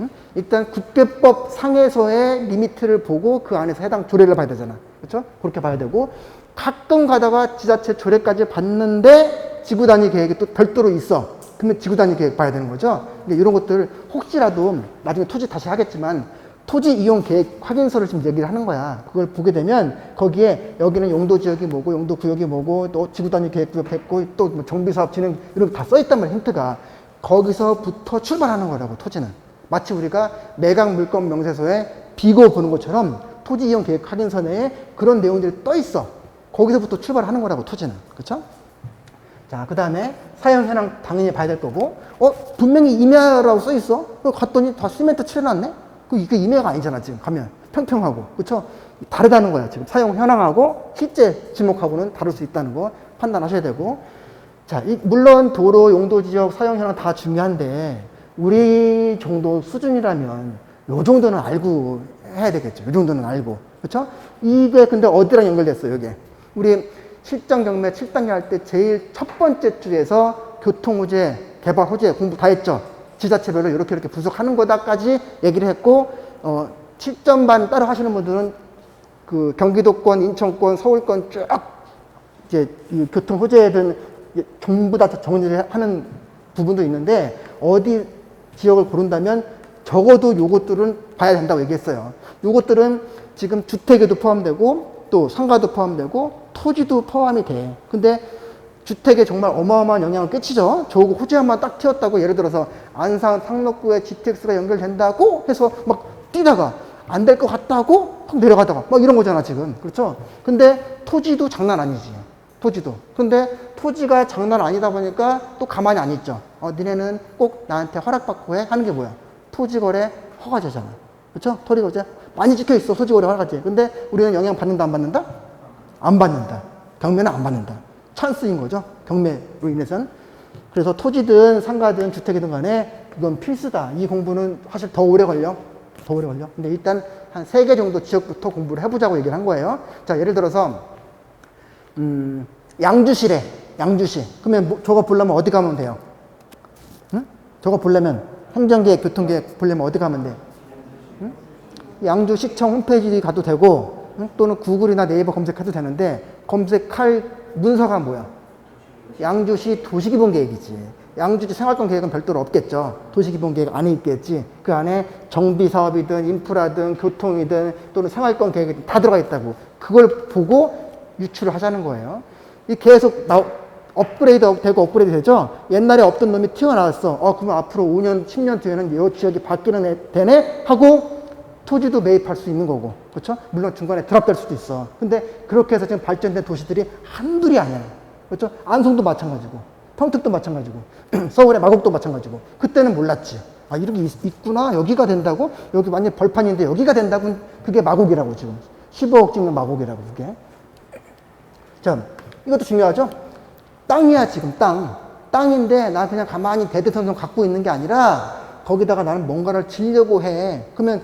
응? 일단 국계법 상에서의 리미트를 보고 그 안에서 해당 조례를 봐야 되잖아. 그렇죠? 그렇게 봐야 되고 가끔 가다가 지자체 조례까지 봤는데 지구 단위 계획이 또 별도로 있어. 그러면 지구 단위 계획 봐야 되는 거죠. 근데 이런 것들 혹시라도 나중에 토지 다시 하겠지만 토지 이용 계획 확인서를 지금 얘기를 하는 거야. 그걸 보게 되면 거기에 여기는 용도 지역이 뭐고 용도 구역이 뭐고 또 지구 단위 계획 구역 했고 또 뭐 정비 사업 진행 이런 거 다 써 있단 말이야. 힌트가. 거기서부터 출발하는 거라고 토지는. 마치 우리가 매각 물건 명세서에 비고 보는 것처럼 토지 이용 계획 확인서 내에 그런 내용들이 떠 있어. 거기서부터 출발하는 거라고 토지는. 그렇죠? 자, 그 다음에 사용 현황 당연히 봐야 될 거고 분명히 임야라고 써 있어. 갔더니 다 시멘트 칠해놨네? 이게 임야가 아니잖아 지금 가면. 평평하고. 그렇죠? 다르다는 거야 지금. 사용 현황하고 실제 지목하고는 다를 수 있다는 거 판단하셔야 되고. 자, 물론 도로, 용도 지역, 사용 현황 다 중요한데 우리 정도 수준이라면 요 정도는 알고 해야 되겠죠. 요 정도는 알고. 그렇죠? 이게 근데 어디랑 연결됐어요, 여기? 우리 실전 경매 7단계 할 때 제일 첫 번째 줄에서 교통 호재, 개발 호재 공부 다 했죠. 지자체별로 이렇게 분석하는 거다까지 얘기를 했고 7점반 따로 하시는 분들은 그 경기도권, 인천권, 서울권 쭉 이제 이 교통 호재든 전부 다 정리를 하는 부분도 있는데 어디 지역을 고른다면 적어도 요것들은 봐야 된다고 얘기했어요. 요것들은 지금 주택에도 포함되고 또 상가도 포함되고 토지도 포함이 돼. 근데 주택에 정말 어마어마한 영향을 끼치죠. 저거 호재 한번 딱 튀었다고 예를 들어서 안산 상록구에 GTX가 연결된다고 해서 막 뛰다가 안 될 것 같다고 확 내려가다가 막 이런 거잖아 지금. 그렇죠? 근데 토지도 장난 아니지. 토지도. 근데 토지가 장난 아니다 보니까 또 가만히 안 있죠. 니네는 꼭 나한테 허락받고 해 하는 게 뭐야? 토지거래 허가제잖아. 그렇죠? 토지거래 많이 찍혀 있어. 토지거래 허가제. 근데 우리는 영향 받는다 안 받는다? 안 받는다. 경매는 안 받는다. 찬스인 거죠. 경매로 인해서는. 그래서 토지든 상가든 주택이든 간에 그건 필수다. 이 공부는 사실 더 오래 걸려. 더 오래 걸려. 근데 일단 한 3개 정도 지역부터 공부를 해보자고 얘기를 한 거예요. 자, 예를 들어서 양주시래. 양주시. 그러면 저거 보려면 어디 가면 돼요? 응? 저거 보려면 행정계획, 교통계획 보려면 어디 가면 돼? 응? 양주시청 홈페이지 가도 되고 응? 또는 구글이나 네이버 검색해도 되는데 검색할 문서가 뭐야? 양주시 도시기본계획이지. 양주시 생활권 계획은 별도로 없겠죠. 도시기본계획 안에 있겠지. 그 안에 정비사업이든 인프라든 교통이든 또는 생활권 계획이 다 들어가 있다고. 그걸 보고 유출을 하자는 거예요. 이 계속 업그레이드 되고 업그레이드 되죠? 옛날에 없던 놈이 튀어나왔어. 그러면 앞으로 5년, 10년 뒤에는 이 지역이 바뀌는 되네? 하고 토지도 매입할 수 있는 거고. 그렇죠? 물론 중간에 드랍될 수도 있어. 근데 그렇게 해서 지금 발전된 도시들이 한둘이 아니야. 그렇죠? 안성도 마찬가지고, 평택도 마찬가지고, 서울의 마곡도 마찬가지고. 그때는 몰랐지. 이렇게 있구나. 여기가 된다고? 여기 완전 벌판인데 여기가 된다고? 그게 마곡이라고 지금. 15억 찍는 마곡이라고 그게. 자, 이것도 중요하죠? 땅이야, 지금 땅. 땅인데 나 그냥 가만히 대대손손 갖고 있는 게 아니라 거기다가 나는 뭔가를 지려고 해. 그러면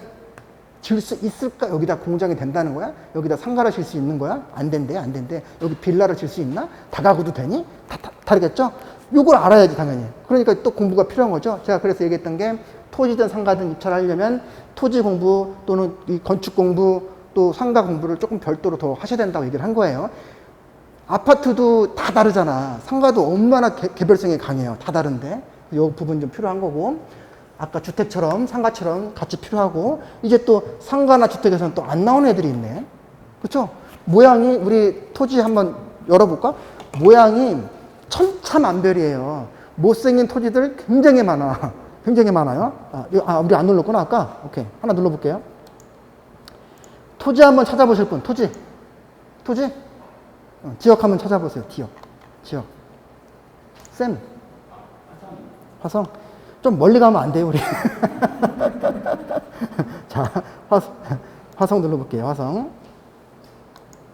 질 수 있을까? 여기다 공장이 된다는 거야? 여기다 상가를 질 수 있는 거야? 안 된대, 안 된대. 여기 빌라를 질 수 있나? 다가구도 되니? 다르겠죠? 요걸 알아야지, 당연히. 그러니까 또 공부가 필요한 거죠. 제가 그래서 얘기했던 게 토지든 상가든 입찰하려면 토지 공부 또는 이 건축 공부 또 상가 공부를 조금 별도로 더 하셔야 된다고 얘기를 한 거예요. 아파트도 다 다르잖아. 상가도 얼마나 개별성이 강해요. 다 다른데. 이 부분 좀 필요한 거고. 아까 주택처럼 상가처럼 같이 필요하고. 이제 또 상가나 주택에서는 또 안 나오는 애들이 있네. 그렇죠? 모양이 우리 토지 한번 열어볼까? 모양이 천차만별이에요. 못생긴 토지들 굉장히 많아. 굉장히 많아요. 우리 안 눌렀구나 아까. 오케이. 하나 눌러볼게요. 토지 한번 찾아보실 분. 토지. 지역 한번 찾아보세요. 지역. 쌤. 화성. 좀 멀리 가면 안 돼요, 우리. 자, 화성 눌러볼게요. 화성.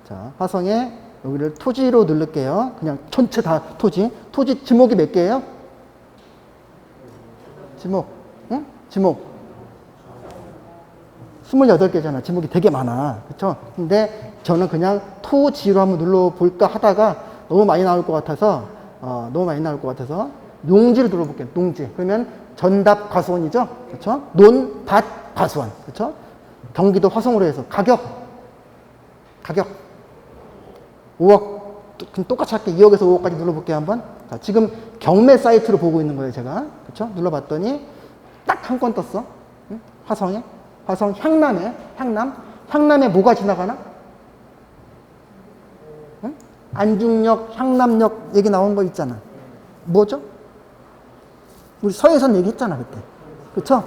자, 화성에 여기를 토지로 누를게요. 그냥 전체 다 토지. 토지 지목이 몇 개예요? 지목. 응? 지목. 28개잖아. 지목이 되게 많아. 그쵸? 근데 저는 그냥 토지로 한번 눌러볼까 하다가 너무 많이 나올 것 같아서, 농지를 눌러볼게요. 농지. 그러면 전답 과수원이죠? 그쵸? 논, 밭, 과수원. 그쵸? 경기도 화성으로 해서 가격. 5억. 똑같이 할게. 2억에서 5억까지 눌러볼게요, 한번. 자, 지금 경매 사이트로 보고 있는 거예요, 제가. 그쵸? 눌러봤더니 딱 한 건 떴어. 응? 화성에. 화성 향남에 뭐가 지나가나? 응? 안중역, 향남역 얘기 나온 거 있잖아. 뭐죠? 우리 서해선 얘기했잖아 그때. 그렇죠?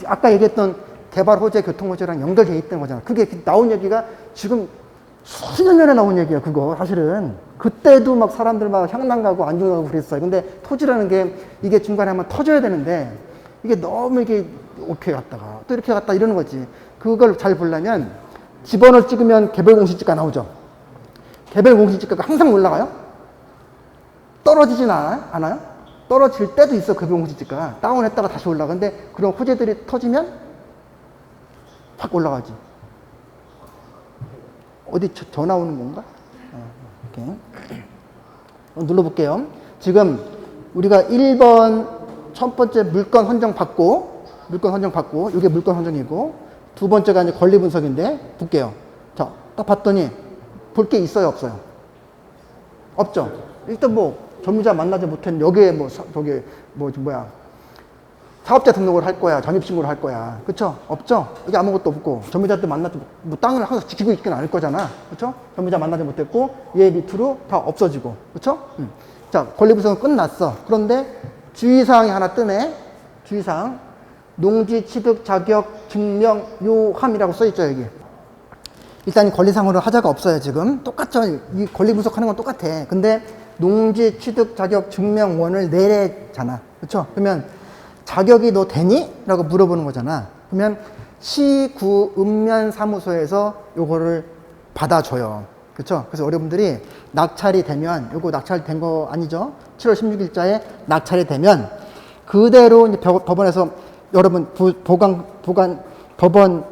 아까 얘기했던 개발 호재, 교통 호재랑 연결되어 있던 거잖아. 그게 나온 얘기가 지금 수년 전에 나온 얘기야. 그거 사실은 그때도 막 사람들 막 향남 가고 안중 가고 그랬어요. 근데 토지라는 게 이게 중간에 한번 터져야 되는데 이게 너무 이게 이렇게 갔다가 또 이렇게 갔다 이러는 거지. 그걸 잘 보려면 집원을 찍으면 개별공시지가 나오죠. 개별공시지가가 항상 올라가요? 떨어지진 않아요? 떨어질 때도 있어. 개별공시지가 다운했다가 다시 올라가. 근데 그런 호재들이 터지면 확 올라가지. 어디 전화 오는 건가? 이렇게 눌러볼게요. 지금 우리가 1번 첫 번째 물건 선정 받고 이게 물건 선정이고 두 번째가 이제 권리 분석인데 볼게요. 자, 딱 봤더니 볼 게 있어요, 없어요? 없죠. 일단 뭐 전문자 만나지 못한 여기에 사업자 등록을 할 거야, 전입신고를 할 거야. 그쵸? 없죠? 여기 아무것도 없고, 전문자들 만나지, 뭐 땅을 항상 지키고 있지는 않을 거잖아. 그쵸? 전문자 만나지 못했고, 얘 밑으로 다 없어지고. 그쵸? 자, 권리분석은 끝났어. 그런데 주의사항이 하나 뜨네. 주의사항. 농지 취득 자격 증명 요함이라고 써있죠, 여기. 일단 권리상으로 하자가 없어요, 지금. 똑같죠? 이 권리 분석하는 건 똑같아. 근데 농지 취득 자격 증명원을 내래잖아. 그쵸? 그러면 자격이 너 되니? 라고 물어보는 거잖아. 그러면 시구 읍면사무소에서 요거를 받아줘요. 그쵸? 그래서 여러분들이 낙찰이 되면, 요거 낙찰된 거 아니죠? 7월 16일자에 낙찰이 되면 그대로 이제 법원에서 여러분 법원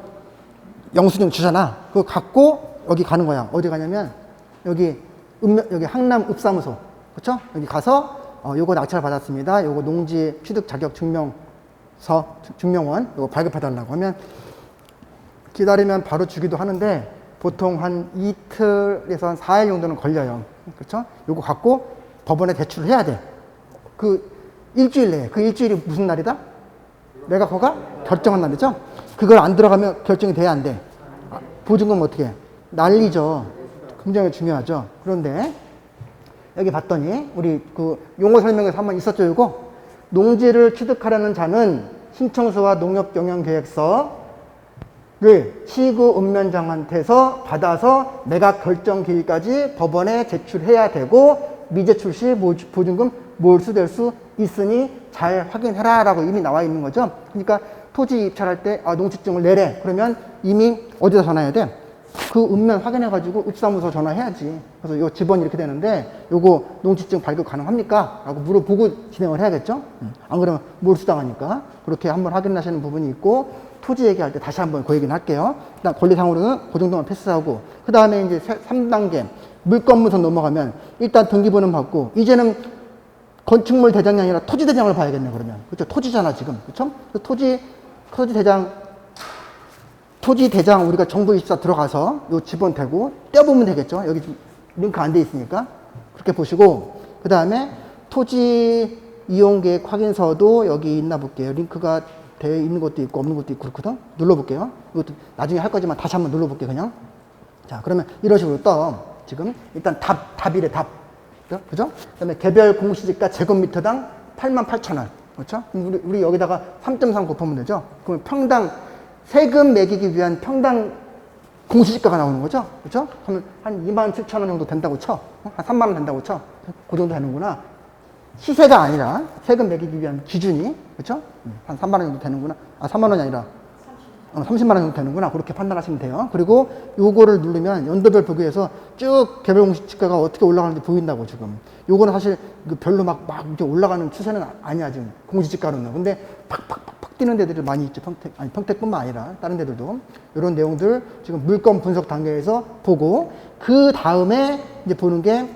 영수증 주잖아. 그거 갖고 여기 가는 거야. 어디 가냐면 여기 항남 읍사무소. 그쵸? 여기 가서 요거 낙찰 받았습니다. 요거 농지 취득 자격 증명원 요거 발급해달라고 하면 기다리면 바로 주기도 하는데 보통 한 이틀에서 한 4일 정도는 걸려요. 그렇죠? 요거 갖고 법원에 대출을 해야 돼. 그 일주일 내에. 그 일주일이 무슨 날이다? 매각허가 결정한 날이죠? 그걸 안 들어가면 결정이 돼야 안 돼. 보증금 어떻게 해? 난리죠. 굉장히 중요하죠. 그런데 여기 봤더니 우리 그 용어 설명에서 한번 있었죠, 이거? 농지를 취득하려는 자는 신청서와 농업영향계획서를 시구 읍면장한테서 받아서 매각 결정 기일까지 법원에 제출해야 되고 미제출 시 보증금 몰수될 수 있으니 잘 확인해라 라고 이미 나와 있는 거죠. 그러니까 토지 입찰할 때 농지증을 내래. 그러면 이미 어디다 전화해야 돼? 그 읍면 확인해가지고 읍사무소 전화해야지. 그래서 요 집원이 이렇게 되는데 요거 농지증 발급 가능합니까? 라고 물어보고 진행을 해야겠죠? 안 그러면 몰수당하니까. 그렇게 한번 확인하시는 부분이 있고 토지 얘기할 때 다시 한번 그 얘기는 할게요. 일단 권리상으로는 그 정도만 패스하고 그 다음에 이제 3단계 물건 문서 넘어가면 일단 등기부는 받고 이제는 건축물 대장이 아니라 토지 대장을 봐야겠네, 그러면. 그렇죠? 토지잖아, 지금. 그렇죠? 토지 대장 우리가 정부24 들어가서 요 지번 대고 떼어보면 되겠죠? 여기 지금 링크 안 돼 있으니까. 그렇게 보시고, 그 다음에 토지 이용 계획 확인서도 여기 있나 볼게요. 링크가 되어 있는 것도 있고 없는 것도 있고 그렇거든? 눌러볼게요. 이것도 나중에 할 거지만 다시 한번 눌러볼게요, 그냥. 자, 그러면 이런 식으로 떠. 지금 일단 답이래, 답. 그죠? 그 다음에 개별 공시지가 제곱미터당 88,000원. 그렇죠? 우리 여기다가 3.3 곱하면 되죠? 그러면 평당, 세금 매기기 위한 평당 공시지가가 나오는 거죠? 그렇죠? 그러면 한 27,000원 정도 된다고 쳐. 한 3만 원 된다고 쳐. 그 정도 되는구나. 시세가 아니라 세금 매기기 위한 기준이. 그렇죠? 한 3만 원 정도 되는구나. 아, 3만 원이 아니라 30만 원 정도 되는구나. 그렇게 판단하시면 돼요. 그리고 요거를 누르면 연도별 보기에서 쭉 개별 공시지가가 어떻게 올라가는지 보인다고 지금. 요거는 사실 별로 막 이렇게 올라가는 추세는 아니야, 지금. 공시지가로는. 근데 팍팍팍팍 뛰는 데들이 많이 있죠. 평택뿐만 아니라 다른 데들도. 이런 내용들 지금 물건 분석 단계에서 보고, 그 다음에 이제 보는 게,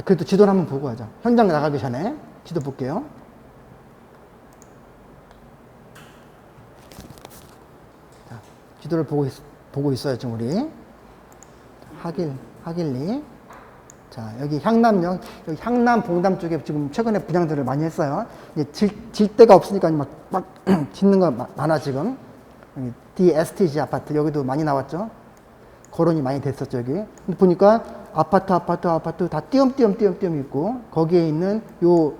그래도 지도를 한번 보고 하자. 현장 나가기 전에 지도 볼게요. 지도를 보고 있어요, 지금 우리. 하길리. 자, 여기 향남역, 여기 향남, 봉담 쪽에 지금 최근에 분양들을 많이 했어요. 이제 질 데가 없으니까 막 짓는 거 많아, 지금. 여기 DSTG 아파트, 여기도 많이 나왔죠. 거론이 많이 됐었죠, 여기. 근데 보니까 아파트 다 띄엄띄엄 있고, 거기에 있는 요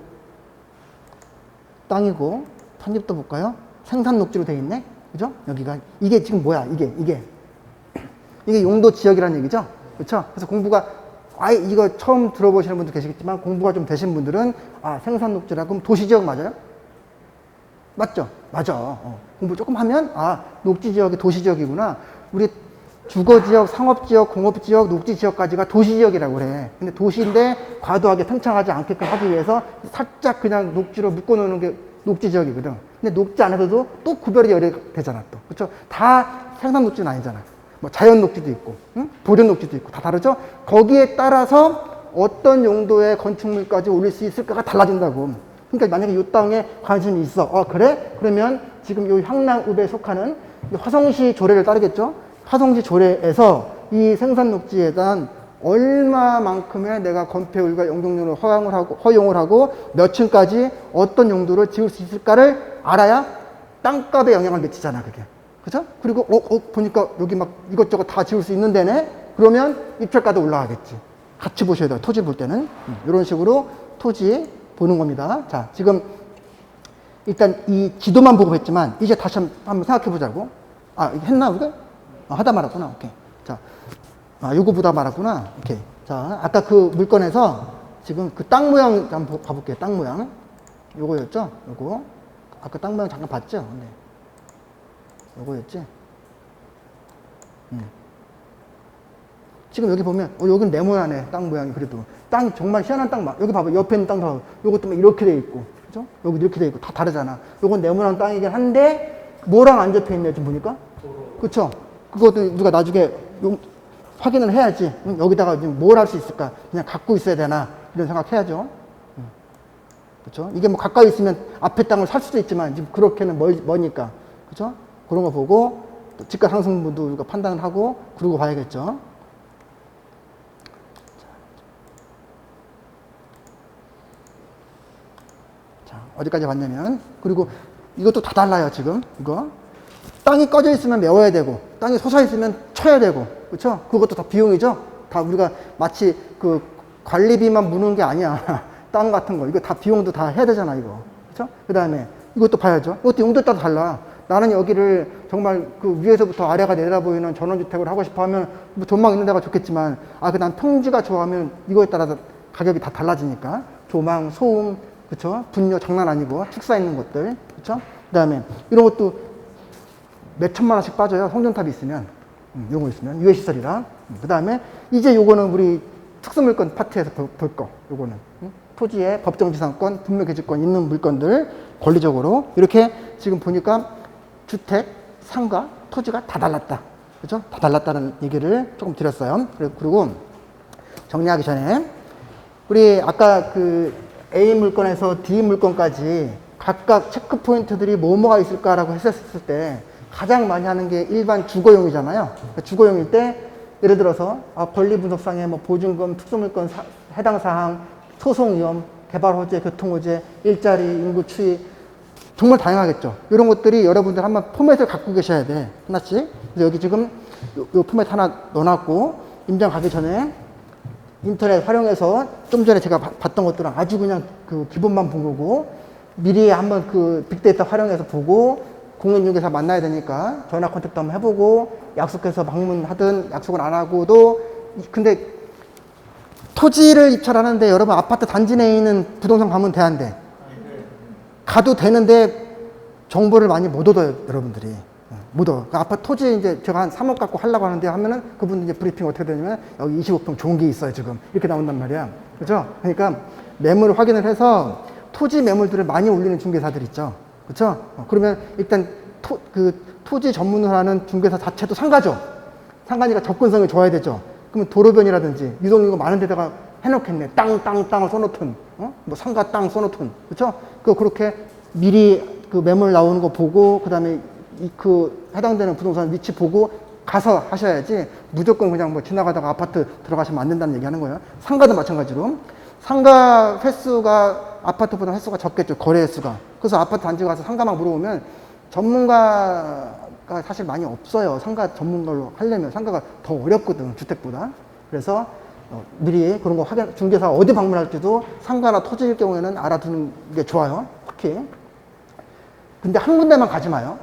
땅이고, 편집도 볼까요? 생산 녹지로 되어 있네? 그죠? 여기가, 이게 지금 뭐야, 이게 용도 지역이라는 얘기죠? 그렇죠? 그래서 공부가, 이거 처음 들어보시는 분도 계시겠지만, 공부가 좀 되신 분들은, 생산 녹지라, 그럼 도시 지역 맞아요? 맞죠? 맞아. 공부 조금 하면, 녹지 지역이 도시 지역이구나. 우리 주거 지역, 상업 지역, 공업 지역, 녹지 지역까지가 도시 지역이라고 그래. 근데 도시인데 과도하게 팽창하지 않게끔 하기 위해서 살짝 그냥 녹지로 묶어 놓는 게 녹지 지역이거든. 근데 녹지 안에서도 또 구별이 여러 되잖아, 또. 그렇죠? 다 생산 녹지는 아니잖아. 뭐 자연 녹지도 있고, 응? 보존 녹지도 있고, 다 다르죠? 거기에 따라서 어떤 용도의 건축물까지 올릴 수 있을까가 달라진다고. 그러니까 만약에 이 땅에 관심이 있어. 그래? 그러면 지금 이 향남읍에 속하는 화성시 조례를 따르겠죠? 화성시 조례에서 이 생산 녹지에 대한 얼마만큼의 내가 건폐율과 용적률을 허용을 하고 몇 층까지 어떤 용도를 지을 수 있을까를 알아야 땅값에 영향을 미치잖아, 그게. 그죠? 그리고, 보니까 여기 막 이것저것 다 지을 수 있는 데네? 그러면 입찰가도 올라가겠지. 같이 보셔야 돼요, 토지 볼 때는. 이런 식으로 토지 보는 겁니다. 자, 지금 일단 이 지도만 보고 했지만, 이제 다시 한번 생각해 보자고. 했나, 우리가? 하다 말았구나. 오케이. 자. 요거보다 말았구나. 오케이. 자, 아까 그 물건에서 지금 그 땅 모양 한번 봐볼게요. 땅 모양. 요거였죠? 요거. 아까 땅 모양 잠깐 봤죠? 네. 요거였지? 지금 여기 보면, 여긴 네모나네. 땅 모양이 그래도. 땅이 정말 희한한 땅 여기 봐봐. 옆에 있는 땅 봐봐. 요것도 이렇게 돼 있고. 그죠? 여기 이렇게 돼 있고. 다 다르잖아. 요건 네모난 땅이긴 한데, 뭐랑 안 접혀 있네, 지금 보니까? 그쵸? 그것도 누가 나중에 확인을 해야지. 여기다가 뭘 할 수 있을까? 그냥 갖고 있어야 되나? 이런 생각 해야죠. 그렇죠? 이게 뭐 가까이 있으면 앞에 땅을 살 수도 있지만 지금 그렇게는 머니까. 그렇죠? 그런 거 보고 또 집가 상승분도 우리가 판단을 하고 그러고 봐야겠죠. 자, 어디까지 봤냐면, 그리고 이것도 다 달라요, 지금. 이거. 땅이 꺼져 있으면 메워야 되고, 땅이 솟아 있으면 쳐야 되고, 그렇죠? 그것도 다 비용이죠? 다 우리가 마치 그 관리비만 무는 게 아니야. 땅 같은 거. 이거 다 비용도 다 해야 되잖아, 이거. 그렇죠? 그 다음에 이것도 봐야죠. 이것도 용도에 따라 달라. 나는 여기를 정말 그 위에서부터 아래가 내려보이는 전원주택을 하고 싶어 하면 뭐 전망 있는 데가 좋겠지만, 난 평지가 좋아하면 이거에 따라서 가격이 다 달라지니까. 조망, 소음, 그렇죠? 분뇨 장난 아니고, 축사 있는 것들. 그렇죠? 그 다음에 이런 것도 몇 천만 원씩 빠져요. 송전탑이 있으면. 요거 있으면. 유해시설이랑. 그 다음에 이제 요거는 우리 특수물건 파트에서 볼 거. 요거는. 토지의 법정지상권, 분묘개지권 있는 물건들 권리적으로. 이렇게 지금 보니까 주택, 상가, 토지가 다 달랐다. 그죠? 다 달랐다는 얘기를 조금 드렸어요. 그리고 정리하기 전에 우리 아까 그 A 물건에서 D 물건까지 각각 체크 포인트들이 뭐뭐가 있을까라고 했었을 때 가장 많이 하는 게 일반 주거용이잖아요. 주거용일 때 예를 들어서 권리 분석상의 뭐 보증금, 특수물건 해당 사항, 소송 위험, 개발 호재, 교통 호재, 일자리, 인구 추이 정말 다양하겠죠. 이런 것들이 여러분들 한번 포맷을 갖고 계셔야 돼. 하나씩. 그래서 여기 지금 요 포맷 하나 넣어놨고 임장 가기 전에 인터넷 활용해서 좀 전에 제가 봤던 것들은 아주 그냥 그 기본만 본 거고 미리 한번 그 빅데이터 활용해서 보고 공인중개사 만나야 되니까 전화 컨택도 한번 해보고 약속해서 방문하든 약속을 안 하고도 근데 토지를 입찰하는데 여러분 아파트 단지 내에 있는 부동산 가면 돼 안 돼? 가도 되는데 정보를 많이 못 얻어요 여러분들이 못 얻어. 그러니까 아파트 토지 이제 제가 한 3억 갖고 하려고 하는데 하면은 그분 이제 브리핑 어떻게 되냐면 여기 25평 좋은 게 있어요 지금 이렇게 나온단 말이야. 그죠? 그러니까 매물 확인을 해서 토지 매물들을 많이 올리는 중개사들 있죠. 그렇죠? 그러면 일단 토지 전문을 하는 중개사 자체도 상가죠. 상가니까 접근성이 좋아야 되죠. 그러면 도로변이라든지 유동인구 많은 데다가 해놓겠네. 땅을 써놓든, 뭐 상가 땅 써놓든, 그렇죠? 그렇게 미리 그 매물 나오는 거 보고, 그 다음에 그 해당되는 부동산 위치 보고 가서 하셔야지 무조건 그냥 뭐 지나가다가 아파트 들어가시면 안 된다는 얘기 하는 거예요. 상가도 마찬가지로. 상가 횟수가 아파트보다 횟수가 적겠죠. 거래 횟수가. 그래서 아파트 단지 가서 상가만 물어보면 전문가가 사실 많이 없어요. 상가 전문가로 하려면 상가가 더 어렵거든. 주택보다. 그래서 미리 그런 거 확인, 중개사가 어디 방문할지도 상가나 토지일 경우에는 알아두는 게 좋아요. 특히. 근데 한 군데만 가지 마요.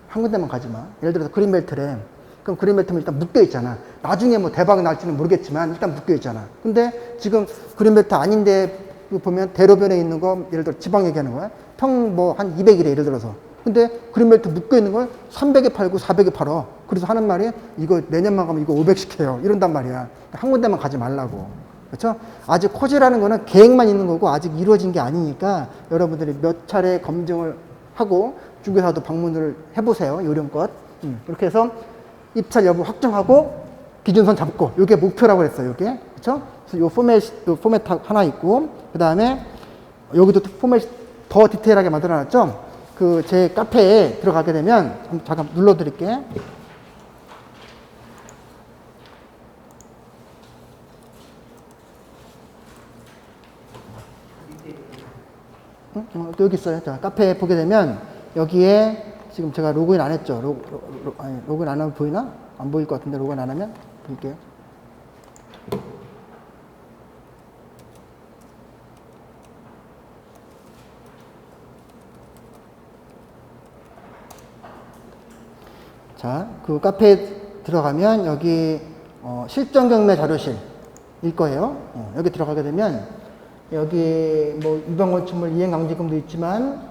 한 군데만 가지 마. 예를 들어서 그린벨트래. 그럼 그린벨트면 일단 묶여 있잖아. 나중에 뭐 대박 날지는 모르겠지만 일단 묶여 있잖아. 근데 지금 그린벨트 아닌데 보면 대로변에 있는 거 예를 들어 지방 얘기하는 거야. 평 뭐 한 200이래 예를 들어서. 근데 그린벨트 묶여 있는 걸 300에 팔고 400에 팔어. 그래서 하는 말이 이거 내년만 가면 이거 500씩 해요. 이런단 말이야. 한 군데만 가지 말라고. 그렇죠? 아직 코지라는 거는 계획만 있는 거고 아직 이루어진 게 아니니까 여러분들이 몇 차례 검증을 하고 중개사도 방문을 해보세요. 요령껏. 그렇게 해서 입찰 여부 확정하고 기준선 잡고 이게 목표라고 했어요. 이게 그렇죠? 그래서 요 포맷 하나 있고 그 다음에 여기도 포맷 더 디테일하게 만들어놨죠. 그 제 카페에 들어가게 되면 잠깐 눌러드릴게. 여기 있어요. 자, 카페에 보게 되면 여기에 지금 제가 로그인 안 했죠. 로그인 안 하면 보이나? 안 보일 것 같은데 로그인 안 하면 볼게요. 자, 그 카페에 들어가면 여기 실전 경매 자료실일 거예요. 여기 들어가게 되면 여기 뭐 유방건축물 이행강제금도 있지만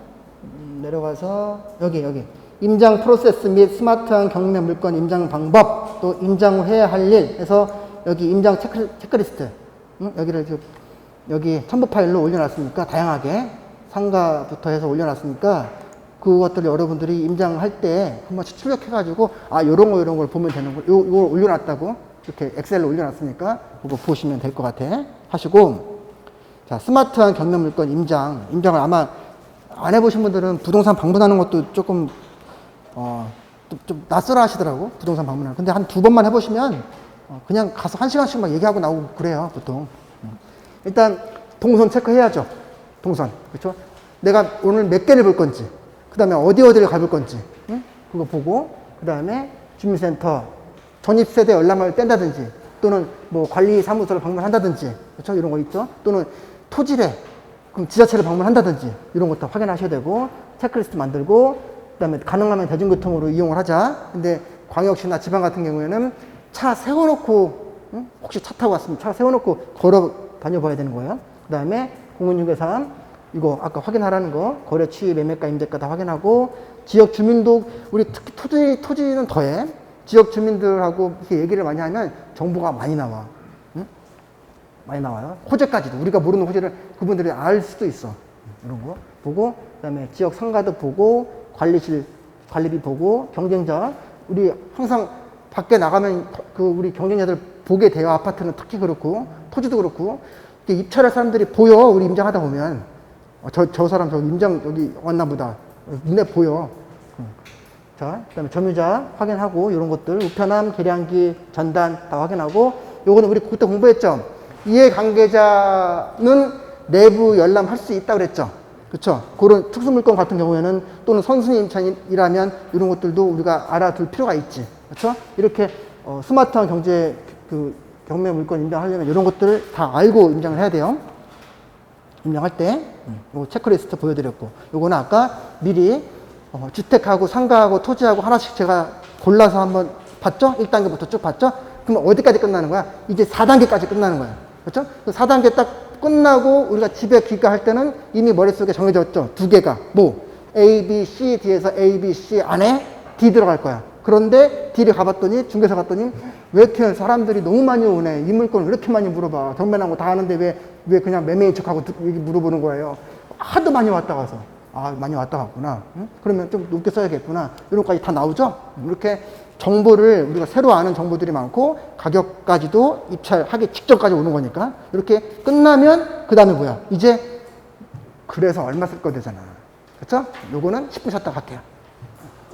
내려가서 여기 임장 프로세스 및 스마트한 경매 물건 임장 방법 또 임장 후 해야 할 일 해서 여기 임장 체크리스트 여기를 여기 첨부 파일로 올려놨으니까 다양하게 상가부터 해서 올려놨으니까 그것들 여러분들이 임장할 때 한 번씩 출력해가지고 요런 걸 보면 되는 거 요걸 올려놨다고 이렇게 엑셀로 올려놨으니까 그거 보시면 될 것 같아 하시고 자 스마트한 경매 물건 임장을 아마 안 해보신 분들은 부동산 방문하는 것도 조금 좀 낯설어 하시더라고 부동산 방문하는 근데 한 2번만 해보시면 그냥 가서 1시간씩 막 얘기하고 나오고 그래요 보통 일단 동선 체크해야죠 동선 그렇죠 내가 오늘 몇 개를 볼 건지 그 다음에 어디를 가볼 건지 그거 보고 그 다음에 주민센터 전입세대 열람을 뗀다든지 또는 뭐 관리사무소를 방문한다든지 그렇죠 이런 거 있죠 또는 토지래 그럼 지자체를 방문한다든지 이런 것도 확인하셔야 되고 체크리스트 만들고 그 다음에 가능하면 대중교통으로 이용을 하자 근데 광역시나 지방 같은 경우에는 차 세워놓고 혹시 차 타고 왔으면 차 세워놓고 걸어 다녀봐야 되는 거예요 그 다음에 공인중개사 이거 아까 확인하라는 거 거래 취입 매매가 임대가 다 확인하고 지역 주민도 우리 특히 토지는 더해 지역 주민들하고 이렇게 얘기를 많이 하면 정보가 많이 나와 많이 나와요 호재까지도 우리가 모르는 호재를 그분들이 알 수도 있어 이런 거 보고 그 다음에 지역 상가도 보고 관리비 보고 경쟁자 우리 항상 밖에 나가면 그 우리 경쟁자들 보게 돼요 아파트는 특히 그렇고 토지도 그렇고 이게 입찰할 사람들이 보여. 우리 임장하다 보면. 저 사람 저기 임장 여기 왔나 보다. 눈에 보여. 자, 그 다음에 점유자 확인하고, 이런 것들, 우편함, 계량기, 전단 다 확인하고, 요거는 우리 그때 공부했죠? 이해관계자는 내부 열람할 수 있다 그랬죠? 그쵸? 그런 특수물건 같은 경우에는 또는 선순위 임차인이라면 이런 것들도 우리가 알아둘 필요가 있지. 그쵸? 이렇게 스마트한 경제, 경매 물건 임장하려면 이런 것들을 다 알고 임장을 해야 돼요. 임장할 때, 요 체크리스트 보여드렸고, 요거는 아까 미리 주택하고 상가하고 토지하고 하나씩 제가 골라서 한번 봤죠? 1단계부터 쭉 봤죠? 그럼 어디까지 끝나는 거야? 이제 4단계까지 끝나는 거야. 그렇죠? 4단계 딱 끝나고 우리가 집에 귀가할 때는 이미 머릿속에 정해졌죠? 두 개가. 뭐? A, B, C, D에서 A, B, C 안에 D 들어갈 거야. 그런데 D를 가봤더니, 중개사 갔더니 왜 이렇게 사람들이 너무 많이 오네. 이 물건을 왜 이렇게 많이 물어봐. 경매나고 다 하는데 왜 그냥 매매인 척하고 물어보는 거예요. 하도 많이 왔다 가서. 아, 많이 왔다 갔구나. 응? 그러면 좀 높게 써야겠구나. 이런 것까지 다 나오죠? 이렇게 정보를, 우리가 새로 아는 정보들이 많고, 가격까지도 입찰하기 직전까지 오는 거니까. 이렇게 끝나면, 그 다음에 뭐야? 이제, 그래서 얼마 쓸 거 되잖아. 그쵸? 요거는 10분 쉬었다 갈게요.